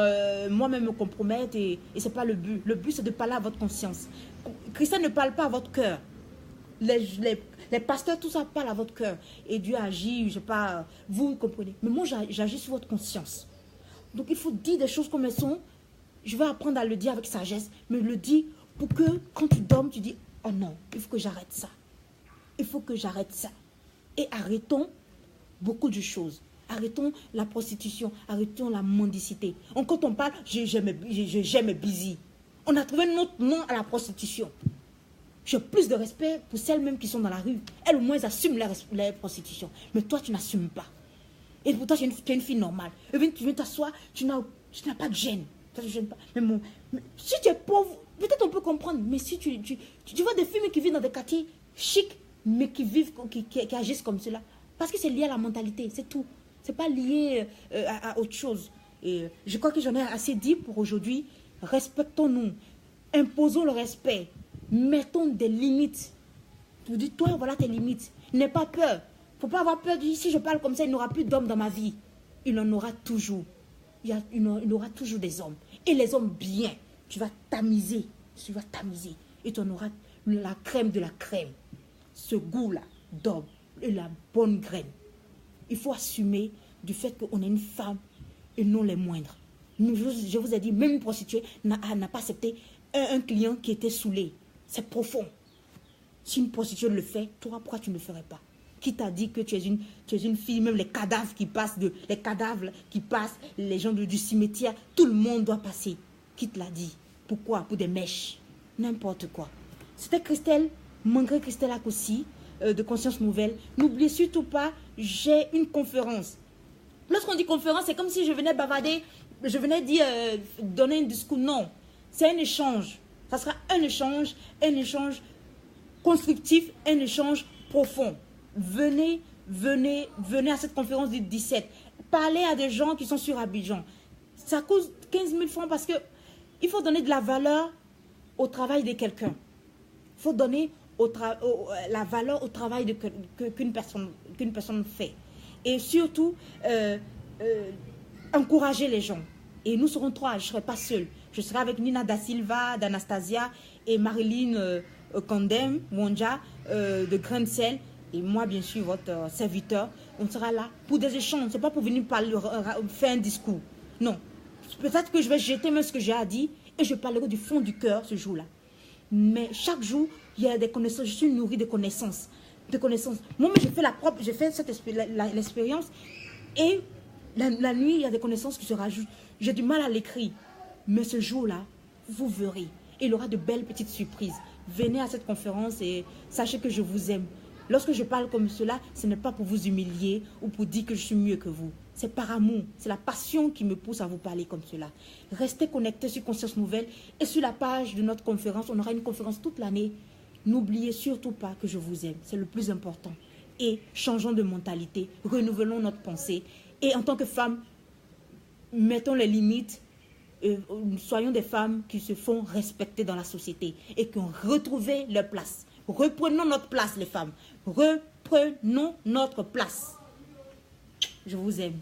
moi-même me compromettre et ce n'est pas le but. Le but, c'est de parler à votre conscience. Christ ne parle pas à votre cœur. Les pasteurs, tout ça parle à votre cœur. Et Dieu agit, je ne sais pas, vous comprenez. Mais moi, j'agis sur votre conscience. Donc, il faut dire des choses comme elles sont. Je vais apprendre à le dire avec sagesse, mais le dire pour que quand tu dormes, tu dis, oh non, il faut que j'arrête ça. Il faut que j'arrête ça. Et arrêtons beaucoup de choses. Arrêtons la prostitution, arrêtons la mendicité. Quand on parle, j'aime busy. On a trouvé notre nom à la prostitution. J'ai plus de respect pour celles mêmes qui sont dans la rue. Elles au moins assument la prostitution. Mais toi, tu n'assumes pas. Et pourtant, tu es une fille normale. Et puis, tu viens t'asseoir, tu n'as pas de gêne. Ça ne te gêne pas. Mais si tu es pauvre, peut-être on peut comprendre. Mais si tu vois des filles qui vivent dans des quartiers chics, mais qui agissent comme cela. Parce que c'est lié à la mentalité, c'est tout. Ce n'est pas lié à autre chose. Et je crois que j'en ai assez dit pour aujourd'hui. Respectons-nous. Imposons le respect. Mettons des limites. Tu dis, toi, voilà tes limites. N'aie pas peur. Il ne faut pas avoir peur de dire, si je parle comme ça, il n'y aura plus d'hommes dans ma vie. Il en aura toujours. Il y aura toujours des hommes. Et les hommes bien. Tu vas tamiser. Tu vas tamiser. Et tu en auras la crème de la crème. Ce goût-là d'homme. Et la bonne graine. Il faut assumer du fait qu'on est une femme et non les moindres. Je vous ai dit, même une prostituée n'a pas accepté un client qui était saoulé. C'est profond. Si une prostituée le fait, toi, pourquoi tu ne le ferais pas? Qui t'a dit que tu es une fille, même les cadavres qui passent, les gens du cimetière, tout le monde doit passer. Qui te l'a dit? Pourquoi? Pour des mèches. N'importe quoi. C'était Christelle, Mangré Christelle Akossi, de Conscience Nouvelle. N'oubliez surtout pas, j'ai une conférence. Lorsqu'on dit conférence, c'est comme si je venais bavarder, je venais dire, donner un discours. Non, c'est un échange. Ça sera un échange constructif, un échange profond. Venez à cette conférence du 17. Parlez à des gens qui sont sur Abidjan. Ça coûte 15 000 francs parce que il faut donner de la valeur au travail de quelqu'un. Il faut donner la valeur au travail qu'une personne fait. Et surtout, encourager les gens. Et nous serons 3, je ne serai pas seule. Je serai avec Nina Da Silva, d'Anastasia et Marilyn Kandem, Wonja, de Grain de Sel. Et moi, bien sûr, votre serviteur. On sera là pour des échanges. Ce n'est pas pour venir faire un discours. Non. Peut-être que je vais jeter même ce que j'ai à dire et je parlerai du fond du cœur ce jour-là. Mais chaque jour, il y a des connaissances. Je suis nourrie de connaissances. Moi, j'ai fait l'expérience. Et la nuit, il y a des connaissances qui se rajoutent. J'ai du mal à l'écrire. Mais ce jour-là, vous verrez. Il y aura de belles petites surprises. Venez à cette conférence et sachez que je vous aime. Lorsque je parle comme cela, ce n'est pas pour vous humilier ou pour dire que je suis mieux que vous. C'est par amour, c'est la passion qui me pousse à vous parler comme cela. Restez connectés sur Conscience Nouvelle et sur la page de notre conférence. On aura une conférence toute l'année. N'oubliez surtout pas que je vous aime, c'est le plus important. Et changeons de mentalité, renouvelons notre pensée. Et en tant que femmes, mettons les limites, soyons des femmes qui se font respecter dans la société et qui ont retrouvé leur place. Reprenons notre place, les femmes. Reprenons notre place. Je vous aime.